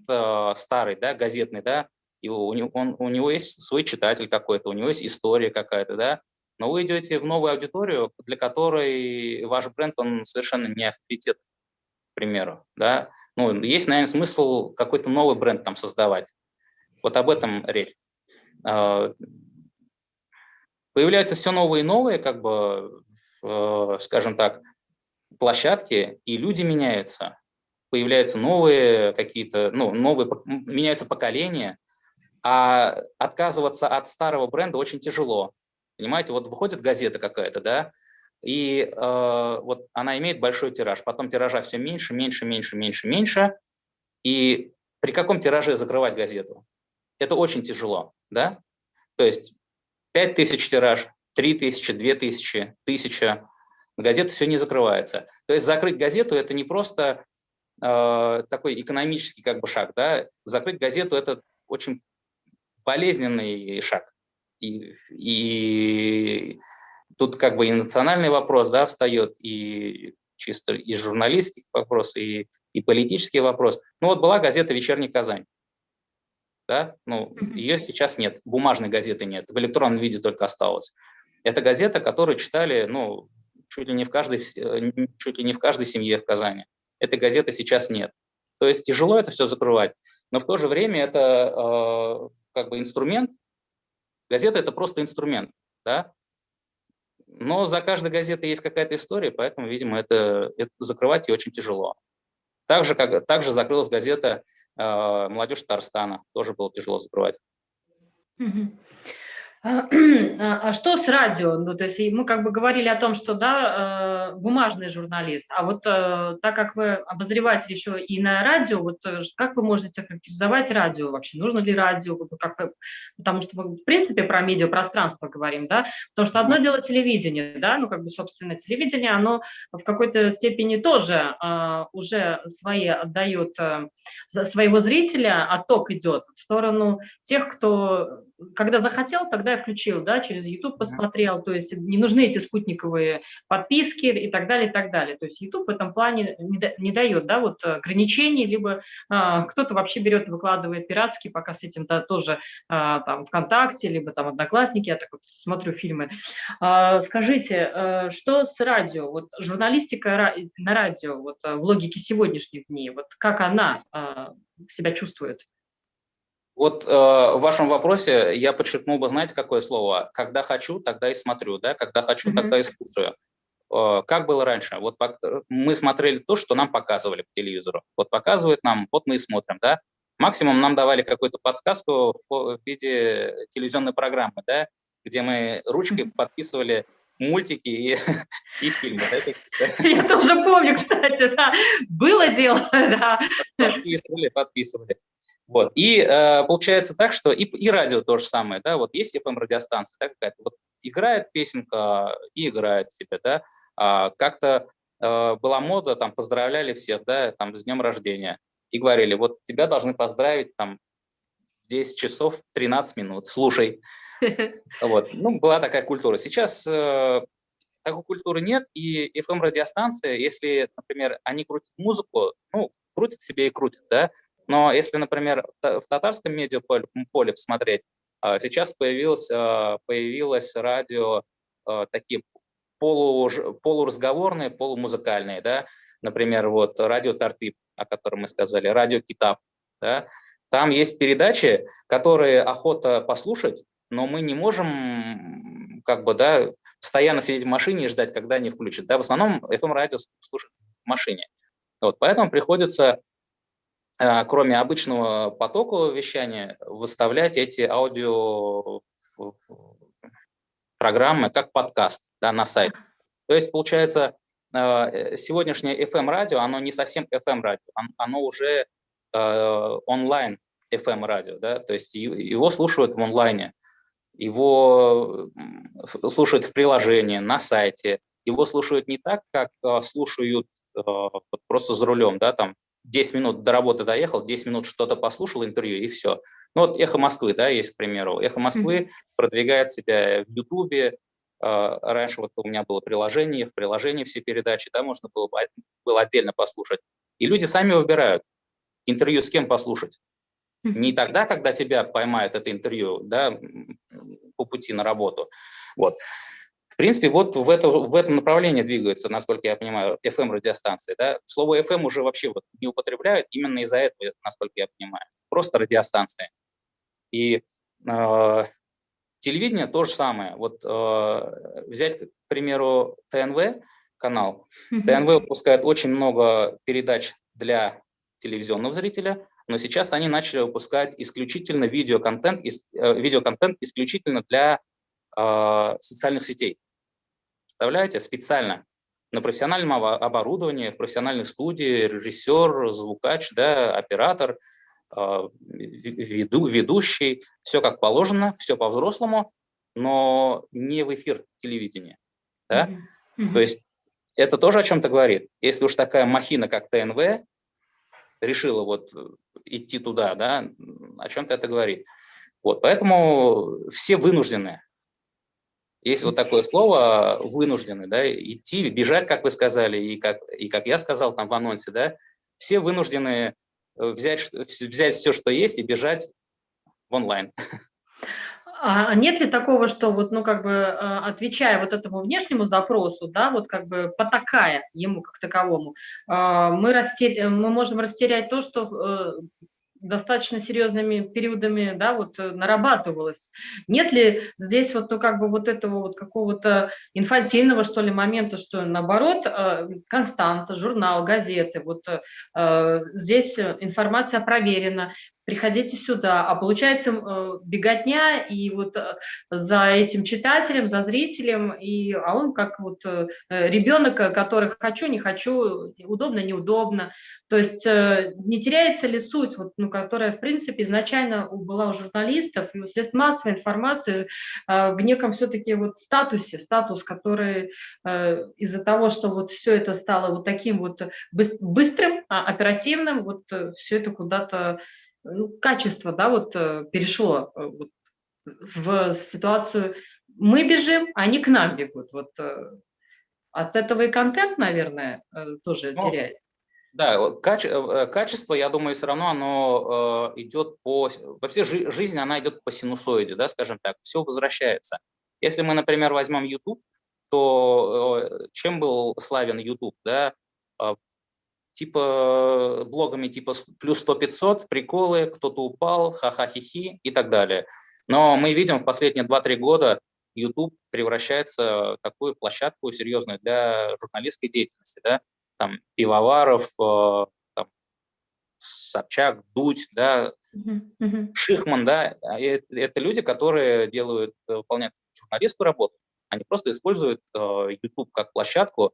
старый, да, газетный, да, и у него есть свой читатель какой-то, у него есть история какая-то, да, но вы идете в новую аудиторию, для которой ваш бренд, он совершенно не авторитет, к примеру, да. Ну, есть, наверное, смысл какой-то новый бренд там создавать. Вот об этом речь. Появляются все новые и новые, как бы, скажем так, площадки, и люди меняются. Появляются новые какие-то, ну, меняются поколения, а отказываться от старого бренда очень тяжело. Понимаете, вот выходит газета какая-то, да, и вот она имеет большой тираж, потом тиража все меньше, меньше, меньше, меньше, меньше, и при каком тираже закрывать газету? Это очень тяжело, да? То есть 5000 тираж, 3000, 2000, 1000, газета все не закрывается. То есть закрыть газету – это не просто такой экономический как бы шаг, да? Закрыть газету – это очень болезненный шаг. И тут как бы и национальный вопрос, да, встает, и чисто и журналистский вопрос, и политический вопрос. Ну вот была газета «Вечерний Казань». Да? Ну, ее сейчас нет, бумажной газеты нет, в электронном виде только осталось. Это газета, которую читали, ну, чуть ли не в каждой семье в Казани. Этой газеты сейчас нет. То есть тяжело это все закрывать, но в то же время это как бы инструмент. Газета – это просто инструмент, да? Но за каждой газетой есть какая-то история, поэтому, видимо, это закрывать и очень тяжело. Также закрылась газета «Молодежь Татарстана». Тоже было тяжело закрывать. А что с радио? Ну, то есть мы как бы говорили о том, что да, бумажный журналист, а вот так как вы обозреватель еще и на радио, вот как вы можете характеризовать радио вообще? Нужно ли радио? Потому что мы в принципе про медиапространство говорим, да? Потому что одно дело телевидение, да, ну как бы собственно телевидение, оно в какой-то степени тоже уже отдает своего зрителя, отток идет в сторону тех, кто когда захотел, тогда я включил, да, через YouTube посмотрел, то есть не нужны эти спутниковые подписки и так далее, и так далее. То есть YouTube в этом плане не дает, да, вот ограничений, либо кто-то вообще берет и выкладывает пиратски, пока с этим да, тоже там ВКонтакте, либо там Одноклассники, я так вот смотрю фильмы. Скажите, что с радио, вот журналистика на радио, вот в логике сегодняшних дней, вот как она себя чувствует? Вот в вашем вопросе я подчеркнул бы, знаете, какое слово? Когда хочу, тогда и смотрю, да? Когда хочу, тогда и слушаю. Как было раньше? Вот мы смотрели то, что нам показывали по телевизору. Вот показывают нам, вот мы и смотрим, да? Максимум нам давали какую-то подсказку в виде телевизионной программы, да? Где мы ручкой подписывали мультики и фильмы. Я тоже помню, кстати, да, было дело, да. Подписывали. Вот. И получается так, что и радио то же самое, да, вот есть FM-радиостанция, да, какая-то, вот играет песенка и играет себе, да, как-то была мода, там, поздравляли всех, да, там, с днем рождения, и говорили, вот тебя должны поздравить, там, в 10 часов 13 минут, слушай. Вот. Ну, была такая культура. Сейчас такой культуры нет, и FM-радиостанции, если, например, они крутят музыку, ну, крутят себе и крутят, да, но если, например, в татарском медиаполе посмотреть, сейчас появилось радио такие полуразговорные, полумузыкальные, да, например, вот радио Тартып, о котором мы сказали, радио Китап, да, там есть передачи, которые охота послушать, но мы не можем, как бы, да, постоянно сидеть в машине и ждать, когда они включат. Да, в основном FM-радио слушают в машине. Вот, поэтому приходится, кроме обычного потокового вещания, выставлять эти аудио программы как подкаст, да, на сайт. То есть, получается, сегодняшнее FM-радио, оно не совсем FM-радио, оно уже онлайн FM-радио, да, то есть его слушают в онлайне, его слушают в приложении, на сайте, его слушают не так, как слушают просто за рулем, да, там 10 минут до работы доехал, 10 минут что-то послушал, интервью, и все. Ну вот «Эхо Москвы», да, есть, к примеру. «Эхо Москвы» продвигает себя в Ютубе. Раньше вот у меня было приложение, в приложении все передачи, да, можно было отдельно послушать. И люди сами выбирают, интервью с кем послушать. Не тогда, когда тебя поймают это интервью, да, по пути на работу. Вот. В принципе, вот в этом направлении двигаются, насколько я понимаю, FM-радиостанции. Да. Слово FM уже вообще вот не употребляют именно из-за этого, насколько я понимаю. Просто радиостанции. И телевидение то же самое. Вот взять, к примеру, ТНВ канал. ТНВ выпускает очень много передач для телевизионного зрителя, но сейчас они начали выпускать исключительно видеоконтент исключительно для социальных сетей. Представляете? Специально. На профессиональном оборудовании, в профессиональной студии, режиссер, звукач, да, оператор, ведущий, все как положено, все по-взрослому, но не в эфир телевидения. Да? То есть это тоже о чем-то говорит. Если уж такая махина, как ТНВ, решила вот идти туда, да, о чем-то это говорит. Вот, поэтому все вынуждены. Есть вот такое слово «вынуждены», да, идти, бежать, как вы сказали, и как я сказал там в анонсе, да, все вынуждены взять все, что есть, и бежать в онлайн. А нет ли такого, что вот, ну, как бы, отвечая вот этому внешнему запросу, да, вот как бы потакая ему как таковому, мы можем растерять то, что достаточно серьезными периодами, да, вот нарабатывалось. Нет ли здесь вот, ну, как бы вот этого вот какого-то инфантильного, что ли, момента, что наоборот, константа, журнал, газеты, вот здесь информация проверена, приходите сюда, а получается беготня и вот за этим читателем, за зрителем, а он как вот ребенок, который хочу, не хочу, удобно, неудобно, то есть не теряется ли суть, вот, ну, которая, в принципе, изначально была у журналистов и у средств массовой информации в неком все-таки вот статус, который из-за того, что вот все это стало вот таким вот быстрым, оперативным, вот все это куда-то, ну, качество, да, вот перешло вот, в ситуацию «мы бежим, они к нам бегут». Вот от этого и контент, наверное, тоже теряет. Да, качество, я думаю, все равно оно идет вообще жизнь, она идет по синусоиде, да, скажем так, все возвращается. Если мы, например, возьмем YouTube, то чем был славен YouTube, да, типа блогами типа плюс 100-500, приколы, кто-то упал, ха-ха-хи-хи и так далее. Но мы видим в последние 2-3 года YouTube превращается в такую площадку серьезную для журналистской деятельности, да, там Пивоваров, там, Собчак, Дудь, да, Шихман, да, это люди, которые выполняют журналистскую работу, Они просто используют YouTube как площадку,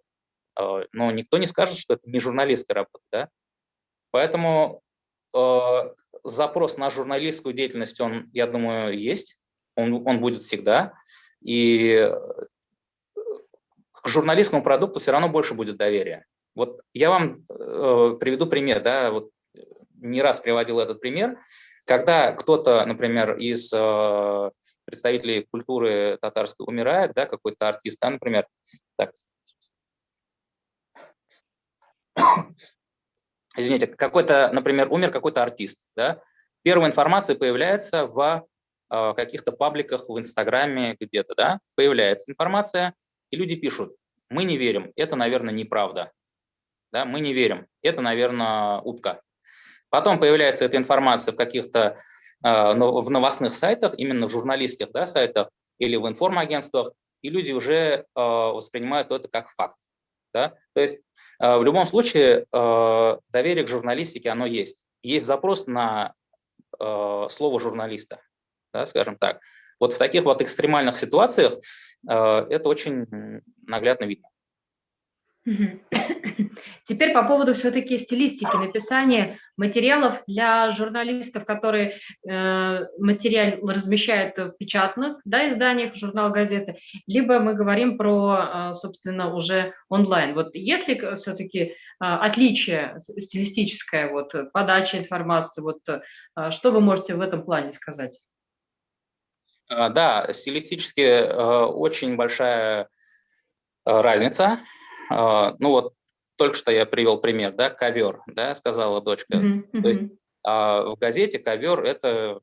но никто не скажет, что это не журналистская работа. Да? Поэтому запрос на журналистскую деятельность, он, я думаю, есть, он будет всегда. И к журналистскому продукту все равно больше будет доверия. Вот я вам приведу пример, да, вот не раз приводил этот пример, когда кто-то, например, из представителей культуры татарской умирает, да, какой-то артист, да, например, так, извините, какой-то, например, умер какой-то артист, да, первая информация появляется в каких-то пабликах в Инстаграме где-то, да, появляется информация, и люди пишут: мы не верим, это, наверное, неправда, да, мы не верим, это, наверное, утка. Потом появляется эта информация в каких-то в новостных сайтах, именно в журналистских, да, сайтах или в информагентствах, и люди уже воспринимают это как факт. Да? То есть в любом случае доверие к журналистике, оно есть. Есть запрос на слово журналиста, да, скажем так. Вот в таких вот экстремальных ситуациях это очень наглядно видно. Теперь по поводу все-таки стилистики написания материалов для журналистов, которые материал размещают в печатных, да, изданиях, журнал, газеты, либо мы говорим про, собственно, уже онлайн. Вот есть ли все-таки отличие стилистическое, вот, подача информации, вот, что вы можете в этом плане сказать? Да, стилистически очень большая разница. Ну вот только что я привел пример, да, ковер, да, сказала дочка. То есть в газете газета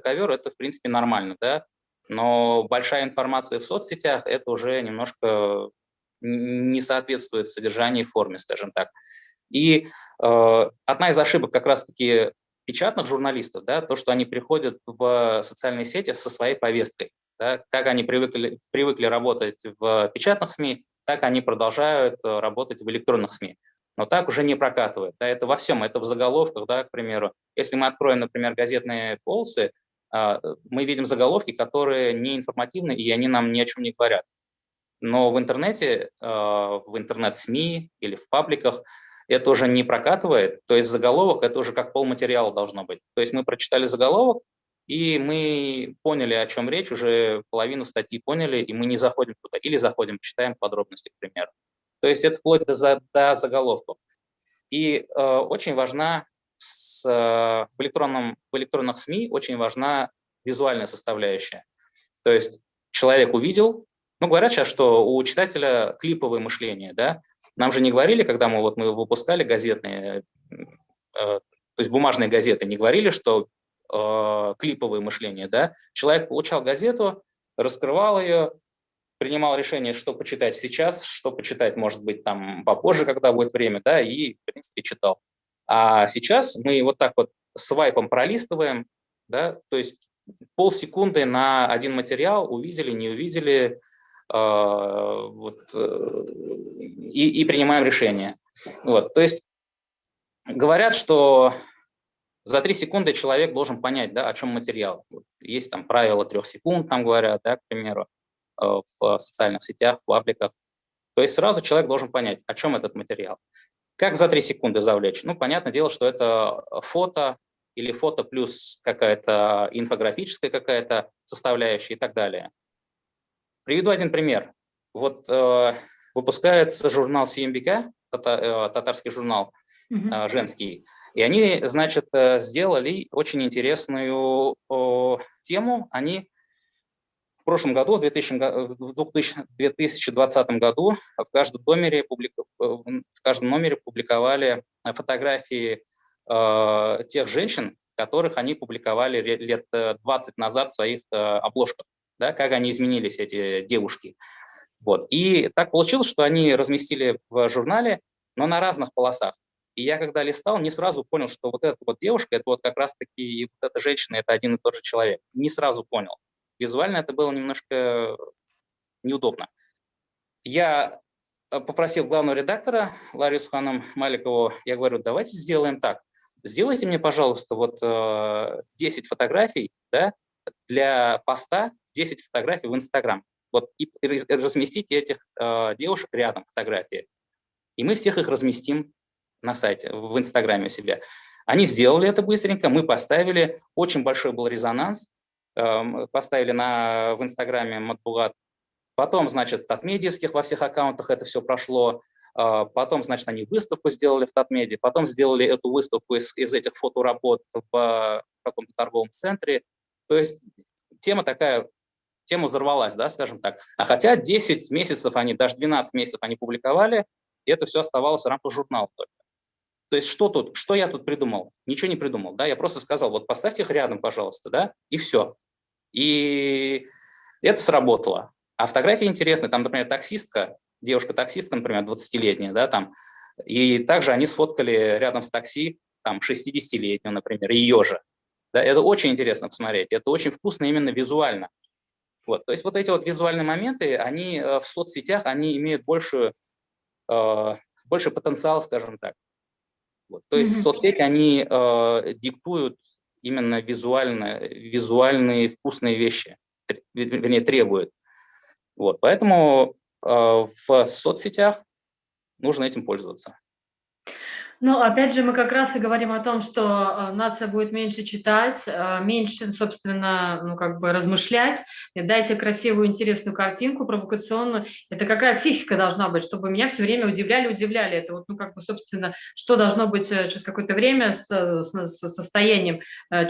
ковер это в принципе нормально, да, но большая информация в соцсетях это уже немножко не соответствует содержанию и форме, скажем так. И одна из ошибок как раз-таки печатных журналистов, да, то, что они приходят в социальные сети со своей повесткой. Да, как они привыкли работать в печатных СМИ, так они продолжают работать в электронных СМИ. Но так уже не прокатывает. Да, это во всем, это в заголовках, да, к примеру. Если мы откроем, например, газетные полосы, мы видим заголовки, которые не информативны, и они нам ни о чем не говорят. Но в интернете, в интернет-СМИ или в пабликах это уже не прокатывает, то есть заголовок – это уже как полматериала должно быть. То есть мы прочитали заголовок, и мы поняли, о чем речь, уже половину статьи поняли, и мы не заходим туда, или заходим, читаем подробности, к примеру. То есть это вплоть до заголовков. И очень важна в электронных СМИ очень важна визуальная составляющая. То есть человек увидел, ну, говорят сейчас, что у читателя клиповое мышление, да. Нам же не говорили, когда мы выпускали газетные, то есть бумажные газеты, не говорили, что клиповое мышление, да. Человек получал газету, раскрывал ее, принимал решение, что почитать сейчас, что почитать, может быть, там попозже, когда будет время, да, и, в принципе, читал. А сейчас мы вот так вот свайпом пролистываем, да, то есть полсекунды на один материал, увидели, не увидели, и принимаем решение. Вот, то есть говорят, что за 3 секунды человек должен понять, да, о чем материал. Вот есть там правило 3 секунд, там говорят, да, к примеру, в социальных сетях, в пабликах. То есть сразу человек должен понять, о чем этот материал. Как за 3 секунды завлечь? Ну, понятное дело, что это фото или фото плюс какая-то инфографическая какая-то составляющая и так далее. Приведу один пример. Вот выпускается журнал CMBK, татарский журнал женский, и они, значит, сделали очень интересную тему. Они в прошлом году, в 2020 году, в каждом номере публиковали фотографии тех женщин, которых они публиковали лет 20 назад в своих обложках, да, как они изменились, эти девушки. Вот. И так получилось, что они разместили в журнале, но на разных полосах. И я, когда листал, не сразу понял, что вот эта вот девушка, это вот как раз-таки вот эта женщина, это один и тот же человек. Не сразу понял. Визуально это было немножко неудобно. Я попросил главного редактора Ларису Ханом Маликову, я говорю, давайте сделаем так. Сделайте мне, пожалуйста, вот 10 фотографий, да, для поста, 10 фотографий в Инстаграм. вот, и разместить этих девушек рядом, фотографии. И мы всех их разместим на сайте, в Инстаграме у себя. Они сделали это быстренько, мы поставили, очень большой был резонанс, поставили в Инстаграме Матбугат. Потом, значит, в Татмедиевских во всех аккаунтах это все прошло. Потом, значит, они выставку сделали в Татмеде, потом сделали эту выставку из этих фоторабот в каком-то торговом центре. То есть тема взорвалась, да, скажем так. А хотя 10 месяцев даже 12 месяцев они публиковали, и это все оставалось в рамках журнала только. То есть что я тут придумал? Ничего не придумал, да, я просто сказал, вот поставьте их рядом, пожалуйста, да, и все. И это сработало. А фотографии интересные, там, например, девушка-таксистка, например, 20-летняя, да, там, и также они сфоткали рядом с такси, там, 60-летнюю, например, ее же. Да, это очень интересно посмотреть, это очень вкусно именно визуально. Вот, то есть вот эти вот визуальные моменты, они в соцсетях, они имеют больше потенциал, скажем так. Вот. То есть соцсети, они диктуют именно визуальные вкусные вещи, вернее, требуют. Вот. Поэтому в соцсетях нужно этим пользоваться. Ну, опять же, мы как раз и говорим о том, что нация будет меньше читать, меньше, собственно, ну, как бы размышлять. И дайте красивую, интересную картинку, провокационную. Это какая психика должна быть, чтобы меня все время удивляли. Это вот, ну, как бы, собственно, что должно быть через какое-то время с состоянием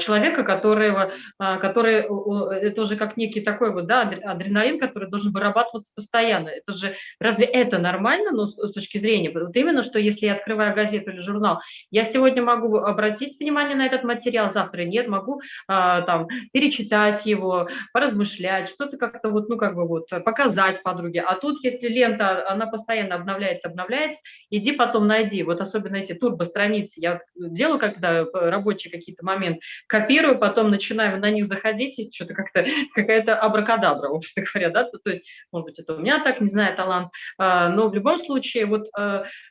человека, который, это уже как некий такой вот, да, адреналин, который должен вырабатываться постоянно. Это же, разве это нормально, ну, с точки зрения, вот именно, что если я открываю газету или журнал, я сегодня могу обратить внимание на этот материал, завтра нет, могу там перечитать его, поразмышлять, что-то как-то вот, ну, как бы вот показать подруге. А тут, если лента, она постоянно обновляется, иди потом найди. Вот особенно эти турбо-страницы. Я делаю, когда рабочие какие-то моменты, копирую, потом начинаю на них заходить, и что-то как-то какая-то абракадабра, общем говоря, да, то есть, может быть, это у меня так, не знаю, талант, но в любом случае, вот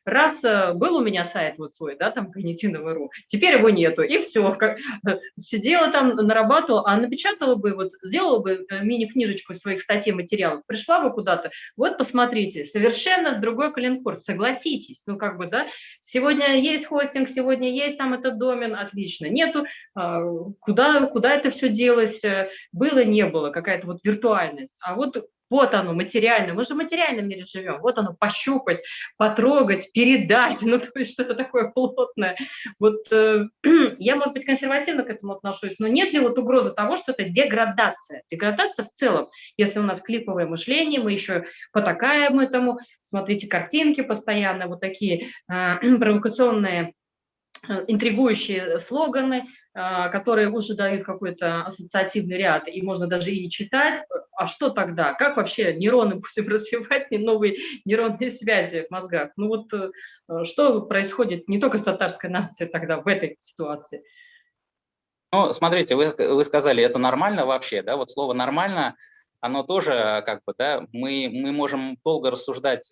раз был у меня сайт вот свой, да, там Когнитивного.ру, теперь его нету, и все, сидела там, нарабатывала, а напечатала бы, вот сделала бы мини-книжечку из своих статей, материалов, пришла бы куда-то, вот посмотрите, совершенно другой каленкор, согласитесь, ну как бы, да, сегодня есть хостинг, сегодня есть там этот домен, отлично, нету, куда это все делось, было, не было, какая-то вот виртуальность, а вот оно, материально. Мы же в материальном мире живем. Вот оно, пощупать, потрогать, передать. Ну, то есть что-то такое плотное. Вот я, может быть, консервативно к этому отношусь, но нет ли вот угрозы того, что это деградация? Деградация в целом. Если у нас клиповое мышление, мы еще потакаем этому. Смотрите, картинки постоянно, вот такие провокационные, интригующие слоганы, которые уже дают какой-то ассоциативный ряд, и можно даже и не читать. А что тогда? Как вообще нейроны будем развивать, новые нейронные связи в мозгах? Ну вот что происходит не только с татарской нацией тогда в этой ситуации? Ну, смотрите, вы сказали, это нормально вообще, да, вот слово «нормально», оно тоже как бы, да, мы можем долго рассуждать,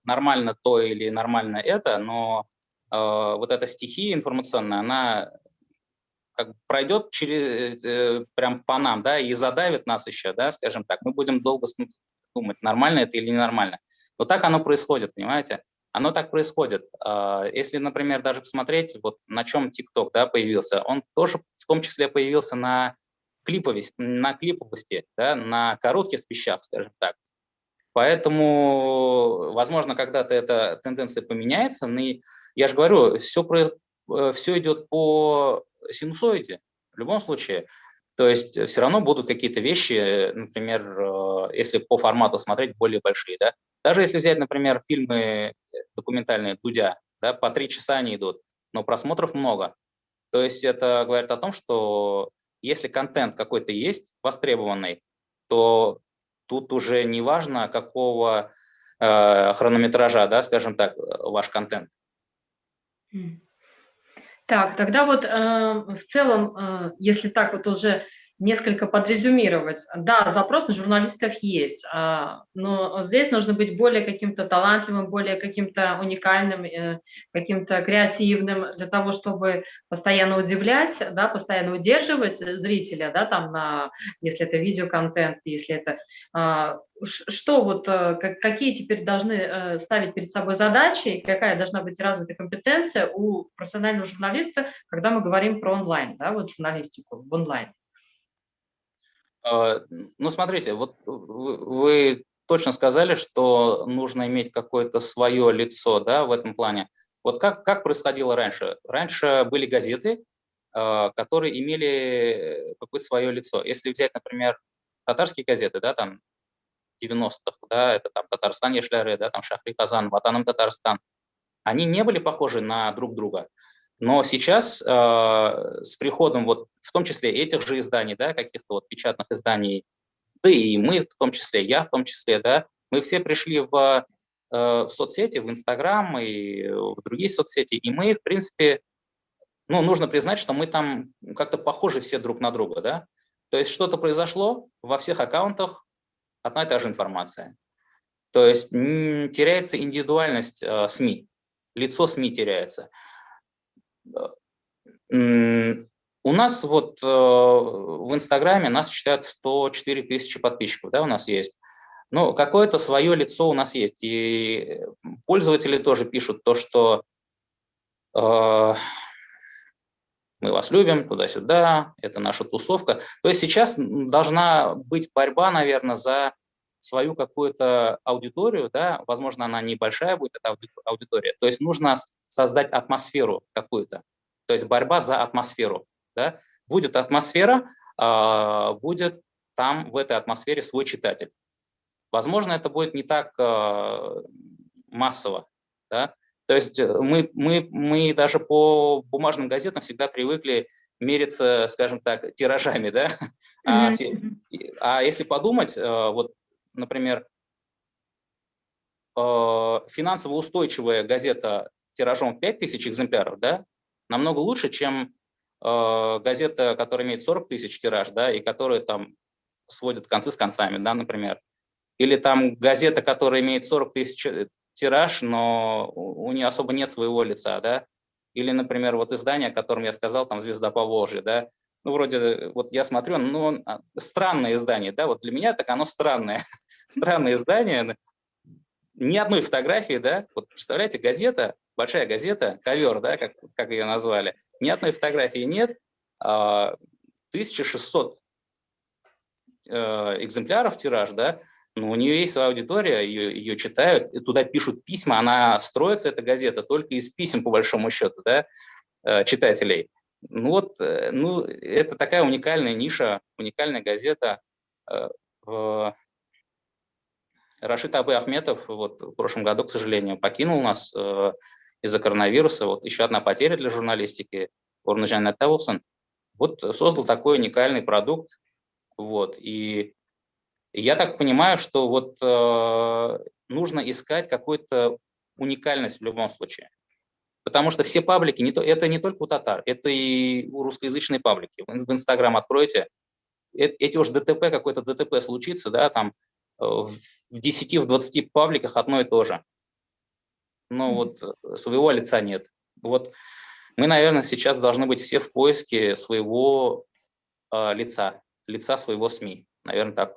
нормально то или нормально это, но вот эта стихия информационная, она как бы пройдет прям по нам, да, и задавит нас еще, да, скажем так. Мы будем долго думать, нормально это или ненормально. Вот так оно происходит, понимаете? Оно так происходит. Если, например, даже посмотреть, вот на чем TikTok, да, появился, он тоже в том числе появился на клиповости, да, на коротких вещах, скажем так. Поэтому, возможно, когда-то эта тенденция поменяется. Но я же говорю, все идет по синусоиде в любом случае. То есть все равно будут какие-то вещи, например, если по формату смотреть, более большие. Да? Даже если взять, например, фильмы документальные Дудя, да, по 3 часа они идут, но просмотров много. То есть это говорит о том, что если контент какой-то есть востребованный, то тут уже не важно, какого хронометража, да, скажем так, ваш контент. Так, тогда вот в целом, если так вот уже несколько подрезюмировать. Да, запрос на журналистов есть, но здесь нужно быть более каким-то талантливым, более каким-то уникальным, каким-то креативным для того, чтобы постоянно удивлять, да, постоянно удерживать зрителя, да, там если это видеоконтент, если это что вот, какие теперь должны ставить перед собой задачи, и какая должна быть развита компетенция у профессионального журналиста, когда мы говорим про онлайн, да, вот журналистику в онлайн. Ну, смотрите, вот вы точно сказали, что нужно иметь какое-то свое лицо, да, в этом плане. Вот как происходило раньше? Раньше были газеты, которые имели какое-то свое лицо. Если взять, например, татарские газеты, да, там 90-х, да, это там Татарстан Яшляре, да, там Шахри Казан, Ватаном Татарстан, они не были похожи на друг друга. Но сейчас с приходом, вот, в том числе этих же изданий, да, каких-то вот печатных изданий, да и мы в том числе, я в том числе, да, мы все пришли в соцсети, в Инстаграм и в другие соцсети, и мы, в принципе, ну, нужно признать, что мы там как-то похожи все друг на друга, да. То есть что-то произошло, во всех аккаунтах одна и та же информация. То есть теряется индивидуальность СМИ, лицо СМИ теряется. У нас вот в Инстаграме нас читают 104 тысячи подписчиков, да, у нас есть. Но какое-то свое лицо у нас есть. И пользователи тоже пишут то, что мы вас любим, туда-сюда, это наша тусовка. То есть сейчас должна быть борьба, наверное, за свою какую-то аудиторию, да, возможно, она небольшая будет, эта аудитория. То есть нужно создать атмосферу какую-то. То есть борьба за атмосферу. Да? Будет атмосфера, будет там в этой атмосфере свой читатель. Возможно, это будет не так массово. Да? То есть мы даже по бумажным газетам всегда привыкли мериться, скажем так, тиражами. Да? А если подумать, вот, например, финансово устойчивая газета тиражом 5000 экземпляров, да, намного лучше, чем газета, которая имеет 40 тысяч тираж, да, и которая там сводит концы с концами, да, например. Или там газета, которая имеет 40 тысяч тираж, но у нее особо нет своего лица, да. Или, например, вот издание, о котором я сказал, там «Звезда Поволжья», да. Ну, вроде, вот я смотрю, ну, странное издание, да, вот для меня так оно странное. Странное издание, ни одной фотографии, да, вот представляете, газета, большая газета, ковер, да, как ее назвали, ни одной фотографии нет, 1600 экземпляров тираж, да, но у нее есть своя аудитория, ее читают, и туда пишут письма, она строится, эта газета, только из писем, по большому счету, да, читателей. Ну вот, ну, это такая уникальная ниша, уникальная газета. Рашид Абы Ахметов вот в прошлом году, к сожалению, покинул нас из-за коронавируса. Вот еще одна потеря для журналистики. Орнжан Атаулсон вот создал такой уникальный продукт. Вот. И я так понимаю, что вот нужно искать какую-то уникальность в любом случае. Потому что все паблики, это не только у татар, это и у русскоязычной паблики. В Инстаграм откройте, эти уж ДТП, какой-то ДТП случится, да, там в 10, в 20 пабликах одно и то же. Но вот своего лица нет. Вот мы, наверное, сейчас должны быть все в поиске своего лица своего СМИ. Наверное, так.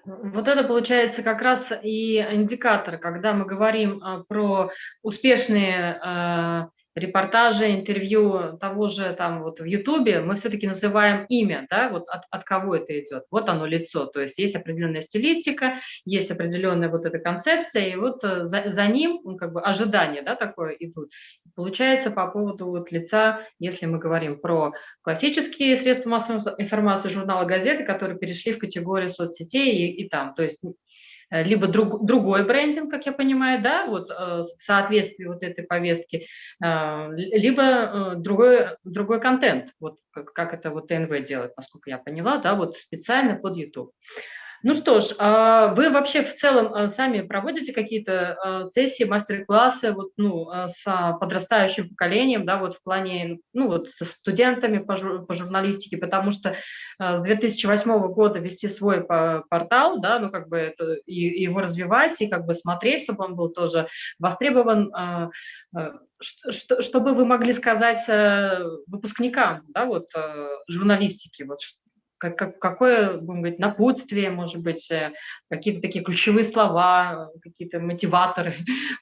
Вот это получается как раз и индикатор, когда мы говорим про успешные репортажи, интервью того же там вот в Ютубе, мы все-таки называем имя, да, вот от кого это идет, вот оно лицо, то есть есть определенная стилистика, есть определенная вот эта концепция, и вот за ним как бы ожидания, да, такое идут. Получается по поводу вот лица, если мы говорим про классические средства массовой информации, журналы, газеты, которые перешли в категорию соцсетей и там, то есть либо другой брендинг, как я понимаю, да, вот в соответствии вот этой повестки, либо другой контент, вот как это вот ТНВ делает, насколько я поняла, да, вот специально под YouTube. Ну что ж, вы вообще в целом сами проводите какие-то сессии, мастер-классы вот, ну, с подрастающим поколением, да, вот в плане, ну, вот со студентами по журналистике, потому что с 2008 года вести свой портал, да, ну, как бы это, и его развивать, и как бы смотреть, чтобы он был тоже востребован, чтобы вы могли сказать выпускникам, да, вот журналистики, вот какое, будем говорить, напутствие, может быть, какие-то такие ключевые слова, какие-то мотиваторы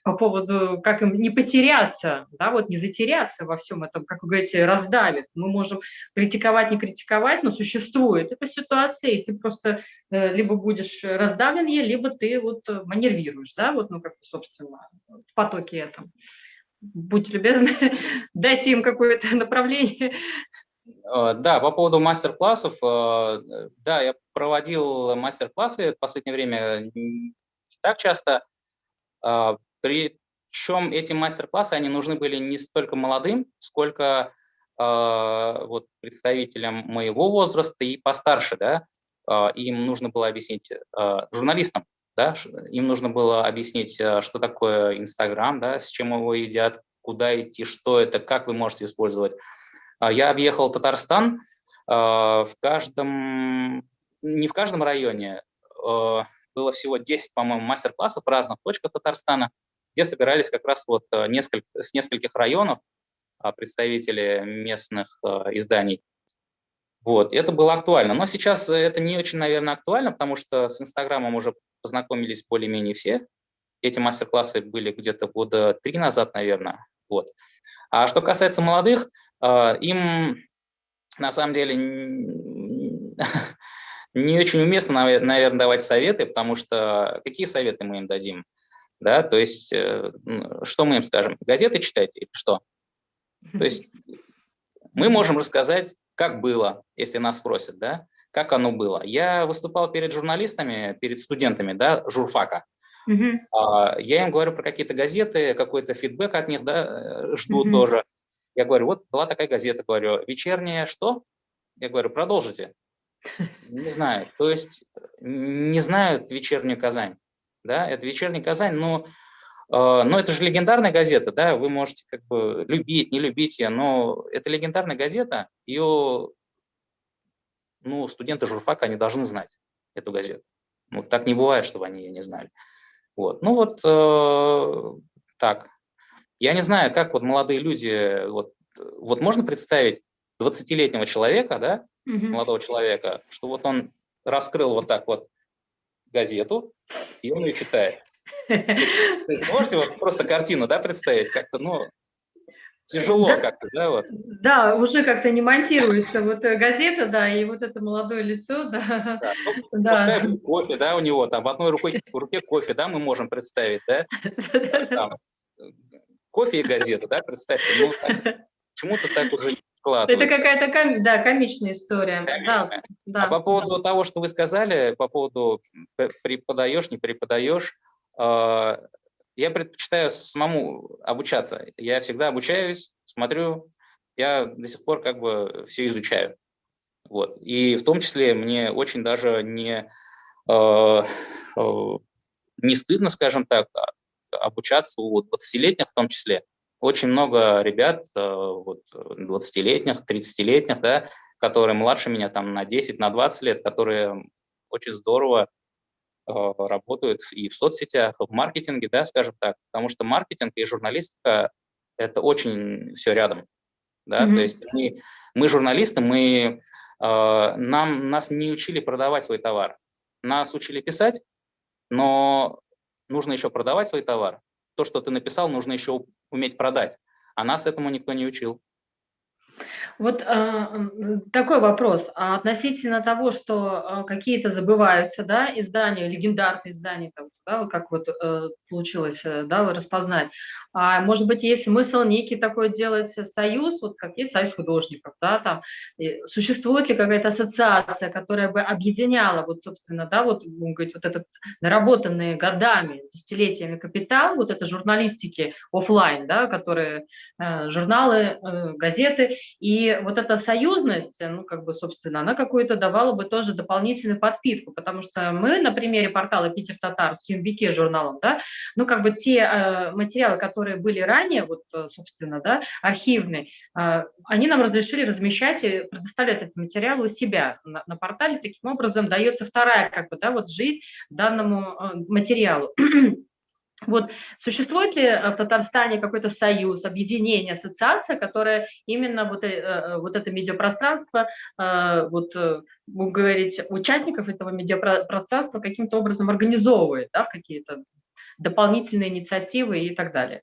по поводу, как им не потеряться, да, вот не затеряться во всем этом, как вы говорите, раздавит. Мы можем критиковать, не критиковать, но существует эта ситуация, и ты просто либо будешь раздавлен ей, либо ты вот маневрируешь, да, вот, ну, как бы, собственно, в потоке этом. Будьте любезны, дайте им какое-то направление. Да, по поводу мастер-классов, да, я проводил мастер-классы в последнее время не так часто, причем эти мастер-классы, они нужны были не столько молодым, сколько вот представителям моего возраста и постарше, да, им нужно было объяснить, журналистам, да, им нужно было объяснить, что такое Инстаграм, да, с чем его едят, куда идти, что это, как вы можете использовать. Я объехал Татарстан, в каждом, не в каждом районе, было всего 10, по-моему, мастер-классов в разных точках Татарстана, где собирались как раз вот с нескольких районов представители местных изданий. Вот, это было актуально. Но сейчас это не очень, наверное, актуально, потому что с Инстаграмом уже познакомились более-менее все. Эти мастер-классы были где-то года 3 назад, наверное. Вот. А что касается молодых, им на самом деле не очень уместно, наверное, давать советы, потому что какие советы мы им дадим? Да, то есть, что мы им скажем? Газеты читайте или что? То есть мы можем рассказать, как было, если нас спросят, да, как оно было. Я выступал перед журналистами, перед студентами, да, журфака. Я им говорю про какие-то газеты, какой-то фидбэк от них, да, жду тоже. Я говорю, вот была такая газета, говорю, вечерняя что? Я говорю, продолжите. Не знаю. То есть не знают вечернюю Казань. Да, это вечерняя Казань, но это же легендарная газета, да, вы можете как бы любить, не любить ее, но это легендарная газета, ее, ну, студенты журфака, они должны знать эту газету. Ну, так не бывает, чтобы они ее не знали. Вот. Ну вот так. Я не знаю, как вот молодые люди, вот можно представить 20-летнего человека, да, молодого человека, что вот он раскрыл вот так вот газету, и он ее читает. То есть можете вот просто картину, да, представить? Как-то, ну, тяжело Да, как-то, да, вот. да, уже как-то не монтируется вот газета, да, и вот это молодое лицо, да, Да. Ну, пускай да. будет кофе, да, у него там в одной руке кофе, да, мы можем представить, да, там, кофе и газета, да, представьте, ну, почему-то так уже не Это складывается. какая-то, да, комичная история, да, Конечно. А да. по поводу того, что вы сказали, по поводу преподаешь, не преподаешь, я предпочитаю самому обучаться. Я всегда обучаюсь, смотрю, я до сих пор как бы все изучаю. Вот. И в том числе мне очень даже э, не стыдно, скажем так, обучаться у 20-летних в том числе. Очень много ребят, вот 20-летних, 30-летних, да, которые младше меня там на 10, на 20 лет, которые очень здорово работают и в соцсетях, в маркетинге, да, скажем так, потому что маркетинг и журналистика – это очень все рядом, да, то есть мы журналисты, нас не учили продавать свой товар, нас учили писать, но нужно еще продавать свой товар. То, что ты написал, нужно еще уметь продать, а нас этому никто не учил. Вот такой вопрос. А относительно того, что какие-то забываются, да, издания, легендарные издания, там, да, вот как вот получилось, да, распознать. А может быть, есть смысл некий такой делать союз, вот как есть союз художников, да, там, существует ли какая-то ассоциация, которая бы объединяла, вот, собственно, да, вот, будем говорить, вот этот наработанный годами, десятилетиями капитал, вот это журналистики офлайн, да, которые журналы, газеты, И вот эта союзность, ну, как бы, собственно, она какую-то давала бы тоже дополнительную подпитку, потому что мы на примере портала «Питер Татар» с Юмбике журналом, да, ну, как бы те материалы, которые были ранее, вот, собственно, да, архивные, они нам разрешили размещать и предоставлять этот материал у себя на портале. Таким образом, дается вторая, как бы, да, вот жизнь данному материалу. Вот существует ли в Татарстане какой-то союз, объединение, ассоциация, которая именно вот это медиапространство, будем говорить, участников этого медиапространства каким-то образом организовывает, да, в какие-то дополнительные инициативы и так далее?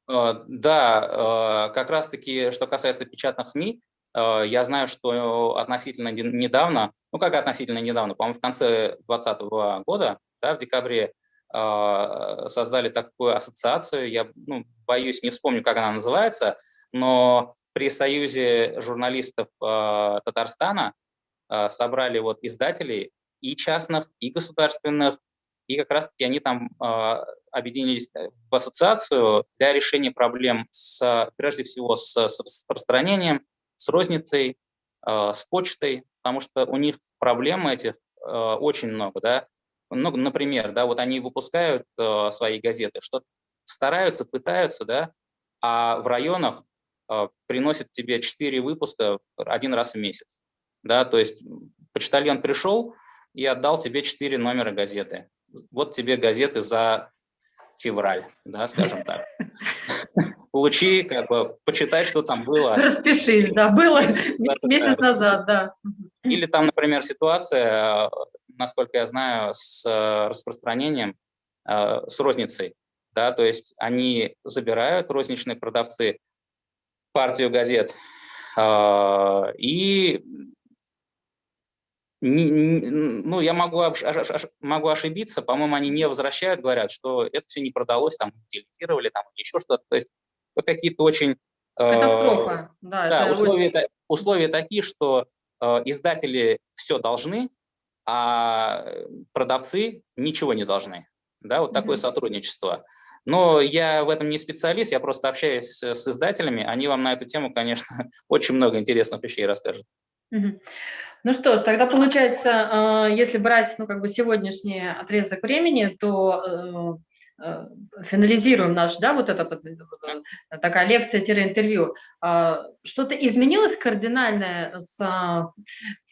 Да, как раз-таки, что касается печатных СМИ, я знаю, что относительно недавно, ну как относительно недавно, по-моему, в конце 2020 года, да, в декабре, создали такую ассоциацию, я боюсь, не вспомню, как она называется, но при Союзе журналистов Татарстана собрали вот издателей и частных, и государственных, и как раз-таки они там объединились в ассоциацию для решения проблем прежде всего с распространением, с розницей, с почтой, потому что у них проблем этих очень много, да. Ну, например, да, вот они выпускают свои газеты, что стараются, пытаются, да, а в районах приносят тебе 4 выпуска один раз в месяц, да, то есть почтальон пришел и отдал тебе 4 номера газеты. Вот тебе газеты за февраль, да, скажем так. Получи, как бы, почитай, что там было. Распишись, да, было месяц Распишись. назад, да. Или там, например, ситуация, насколько я знаю, с распространением, с розницей, да, то есть они забирают, розничные продавцы, партию газет, и ну, я могу ошибиться, по-моему, они не возвращают, говорят, что это все не продалось, там, утилизировали, там, еще что-то. То есть вот какие-то очень… Катастрофа, да, Да, это условия такие, что издатели все должны, а продавцы ничего не должны. Да, вот такое сотрудничество. Но я в этом не специалист, я просто общаюсь с издателями, они вам на эту тему, конечно, очень много интересных вещей расскажут. Ну что ж, тогда получается, если брать, ну, как бы сегодняшний отрезок времени, то финализируем наш, да, вот это такая лекция-интервью. Что-то изменилось кардинальное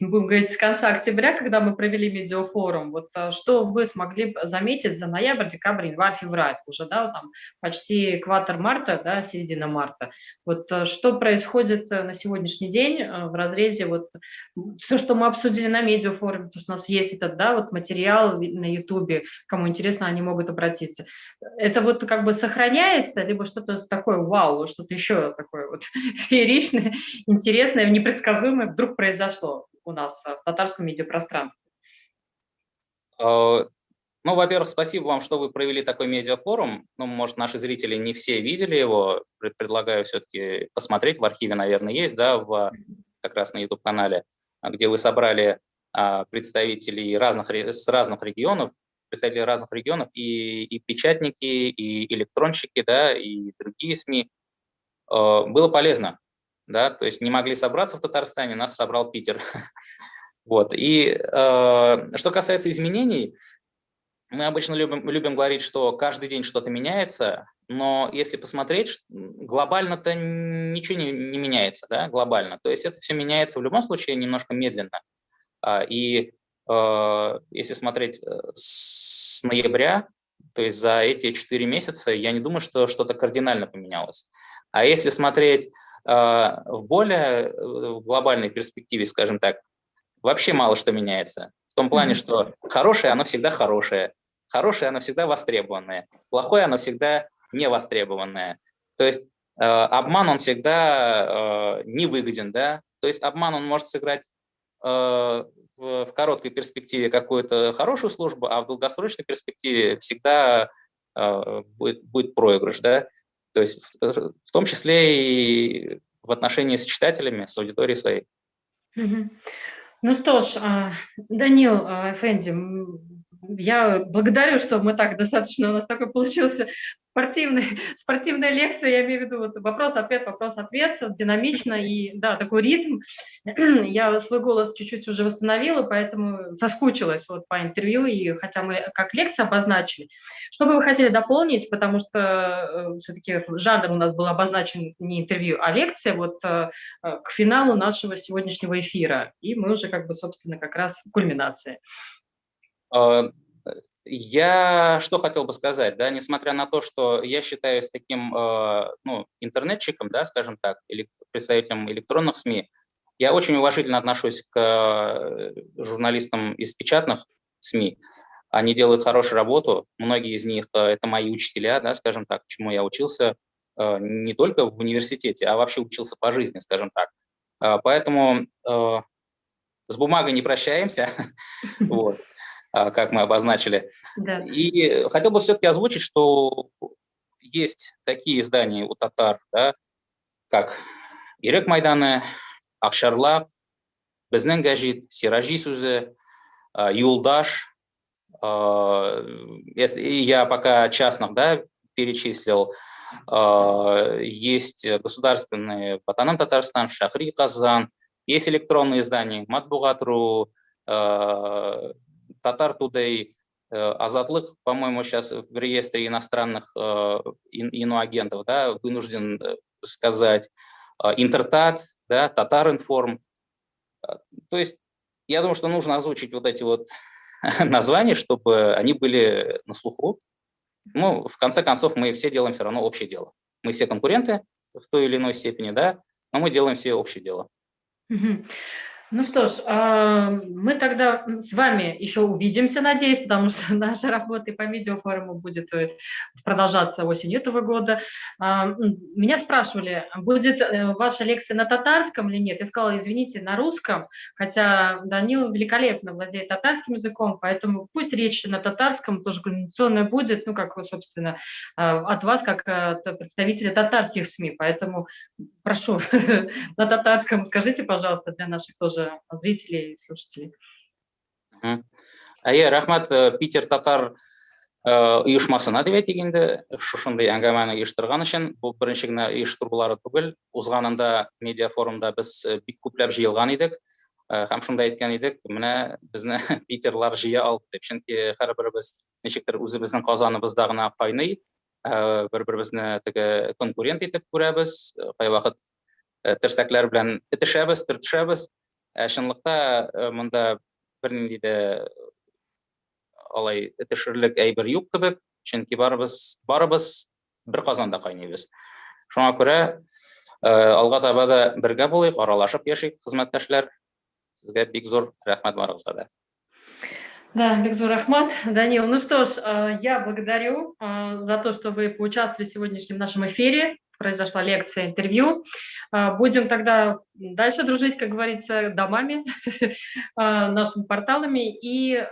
будем говорить, с конца октября, когда мы провели медиафорум? Вот что вы смогли заметить за ноябрь, декабрь, январь, февраль? Уже, да, вот там почти экватор марта, да, середина марта. Вот что происходит на сегодняшний день в разрезе вот все, что мы обсудили на медиафоруме, потому что у нас есть этот, да, вот материал на Ютубе, кому интересно, они могут обратиться. Это вот как бы сохраняется, либо что-то такое вау, что-то еще такое вот фееричное, интересное, непредсказуемое вдруг произошло у нас в татарском медиапространстве? Ну, во-первых, спасибо вам, что вы провели такой медиафорум. Ну, может, наши зрители не все видели его. Предлагаю все-таки посмотреть. В архиве, наверное, есть, да, как раз на YouTube-канале, где вы собрали представителей с разных регионов, и печатники, и электронщики, да, и другие СМИ. Было полезно, да, то есть не могли собраться в Татарстане, нас собрал Питер. Вот. И что касается изменений, мы обычно любим говорить, что каждый день что-то меняется, но если посмотреть, глобально-то ничего не меняется, да, глобально. То есть это все меняется в любом случае немножко медленно. И если смотреть с ноября, то есть за эти 4 месяца, я не думаю, что что-то кардинально поменялось. А если смотреть в более глобальной перспективе, скажем так, вообще мало что меняется. В том плане, что хорошее, оно всегда хорошее. Хорошее, оно всегда востребованное. Плохое, оно всегда не востребованное. То есть обман, он всегда невыгоден, да. То есть обман, он может сыграть в короткой перспективе какую-то хорошую службу, а в долгосрочной перспективе всегда будет проигрыш, да. То есть в том числе и в отношении с читателями, с аудиторией своей. Ну что ж, Данил Эфенди, Я благодарю, что мы так достаточно, у нас такой получился спортивная лекция, я имею в виду вот вопрос-ответ, динамично и, да, такой ритм. Я свой голос чуть-чуть уже восстановила, поэтому соскучилась вот по интервью, и хотя мы как лекцию обозначили. Что бы вы хотели дополнить, потому что все-таки жанр у нас был обозначен не интервью, а лекция, вот к финалу нашего сегодняшнего эфира, и мы уже как бы, собственно, как раз в кульминации. Я что хотел бы сказать, да, несмотря на то, что я считаюсь таким, ну, интернетчиком, да, скажем так, или представителем электронных СМИ, я очень уважительно отношусь к журналистам из печатных СМИ. Они делают хорошую работу, многие из них это мои учителя, да, скажем так, чему я учился не только в университете, а вообще учился по жизни, скажем так. Поэтому с бумагой не прощаемся, вот, как мы обозначили. Да. И хотел бы все-таки озвучить, что есть такие издания у татар, да, как «Ирек Майданы», «Акшарлак», «Безнен Гажит», «Сиражи Сузе», «Юлдаш». Если я пока частных, да, перечислил, есть государственные «Батанан Татарстан», «Шахри Казан», есть электронные издания «Матбугат.ру», «Татар Тудей», «Азатлык», по-моему, сейчас в реестре иностранных иноагентов, да, вынужден сказать, «Интертат», да, «Татар-информ». То есть я думаю, что нужно озвучить вот эти вот названия, чтобы они были на слуху. Ну, в конце концов, мы все делаем все равно общее дело. Мы все конкуренты в той или иной степени, да, но мы делаем все общее дело. Ну что ж, мы тогда с вами еще увидимся, надеюсь, потому что наша работа по медиафоруму будет продолжаться осенью этого года. Меня спрашивали, будет ваша лекция на татарском или нет? Я сказала, извините, на русском, хотя Данил великолепно владеет татарским языком, поэтому пусть речь на татарском тоже коммуникационная будет, ну, как, собственно, от вас, как от представителя татарских СМИ. Поэтому прошу, на татарском скажите, пожалуйста, для наших тоже зрителей и слушателей. Рахмат, Питер татар ұйышмасына деп әйтейік енді шошындай әңгәмәні ұйыштырған үшін. Бұл бірінші генә ұйыштырулары түгел. Узганында медиа форумда біз бик күпләп җыелган идек. Һәм шунда әйткән идек, менә безне питерлар җыя алды дип. Чөнки һәрберебез ничектер үзебезнең Казаныбызда гына кайный, бер-беребезне теге конкурент итеп күрәбез, кайвакыт терсәкләр белән этешәбез, төртешәбез. Чынлыкта монда бернинди дә алай этешерлек әйбер юк кебек, чөнки барыбыз бер Казанда кайныйбыз. Шуңа күрә алга таба да бергә булыйк, аралашып яшик, хезмәттәшләр. Сезгә бик зур рәхмәт барыгызга да. Да, Бекзур Ахмат. Данил, ну что ж, я благодарю за то, что вы поучаствовали в сегодняшнем нашем эфире. Произошла лекция, интервью. Будем тогда дальше дружить, как говорится, домами, нашими порталами. И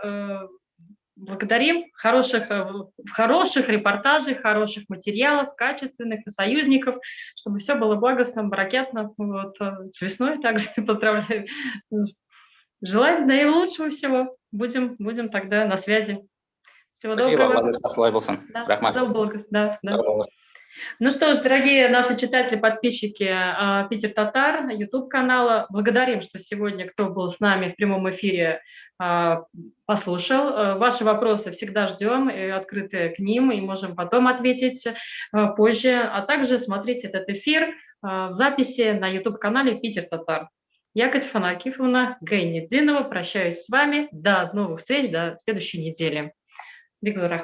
благодарим хороших репортажей, хороших материалов, качественных и союзников, чтобы все было благостно, баракетно. Вот, с весной также поздравляю. Желаю наилучшего всего. Будем тогда на связи. Всего доброго. Спасибо, да. Ну что ж, дорогие наши читатели, подписчики Питер Татар, YouTube-канала, благодарим, что сегодня кто был с нами в прямом эфире, послушал. Ваши вопросы всегда ждем, и открыты к ним, и можем потом ответить позже. А также смотрите этот эфир в записи на YouTube-канале Питер Татар. Я Катя Акифовна Гайнетдинова. Прощаюсь с вами. До новых встреч, до следующей недели. Бекзур Ахмат.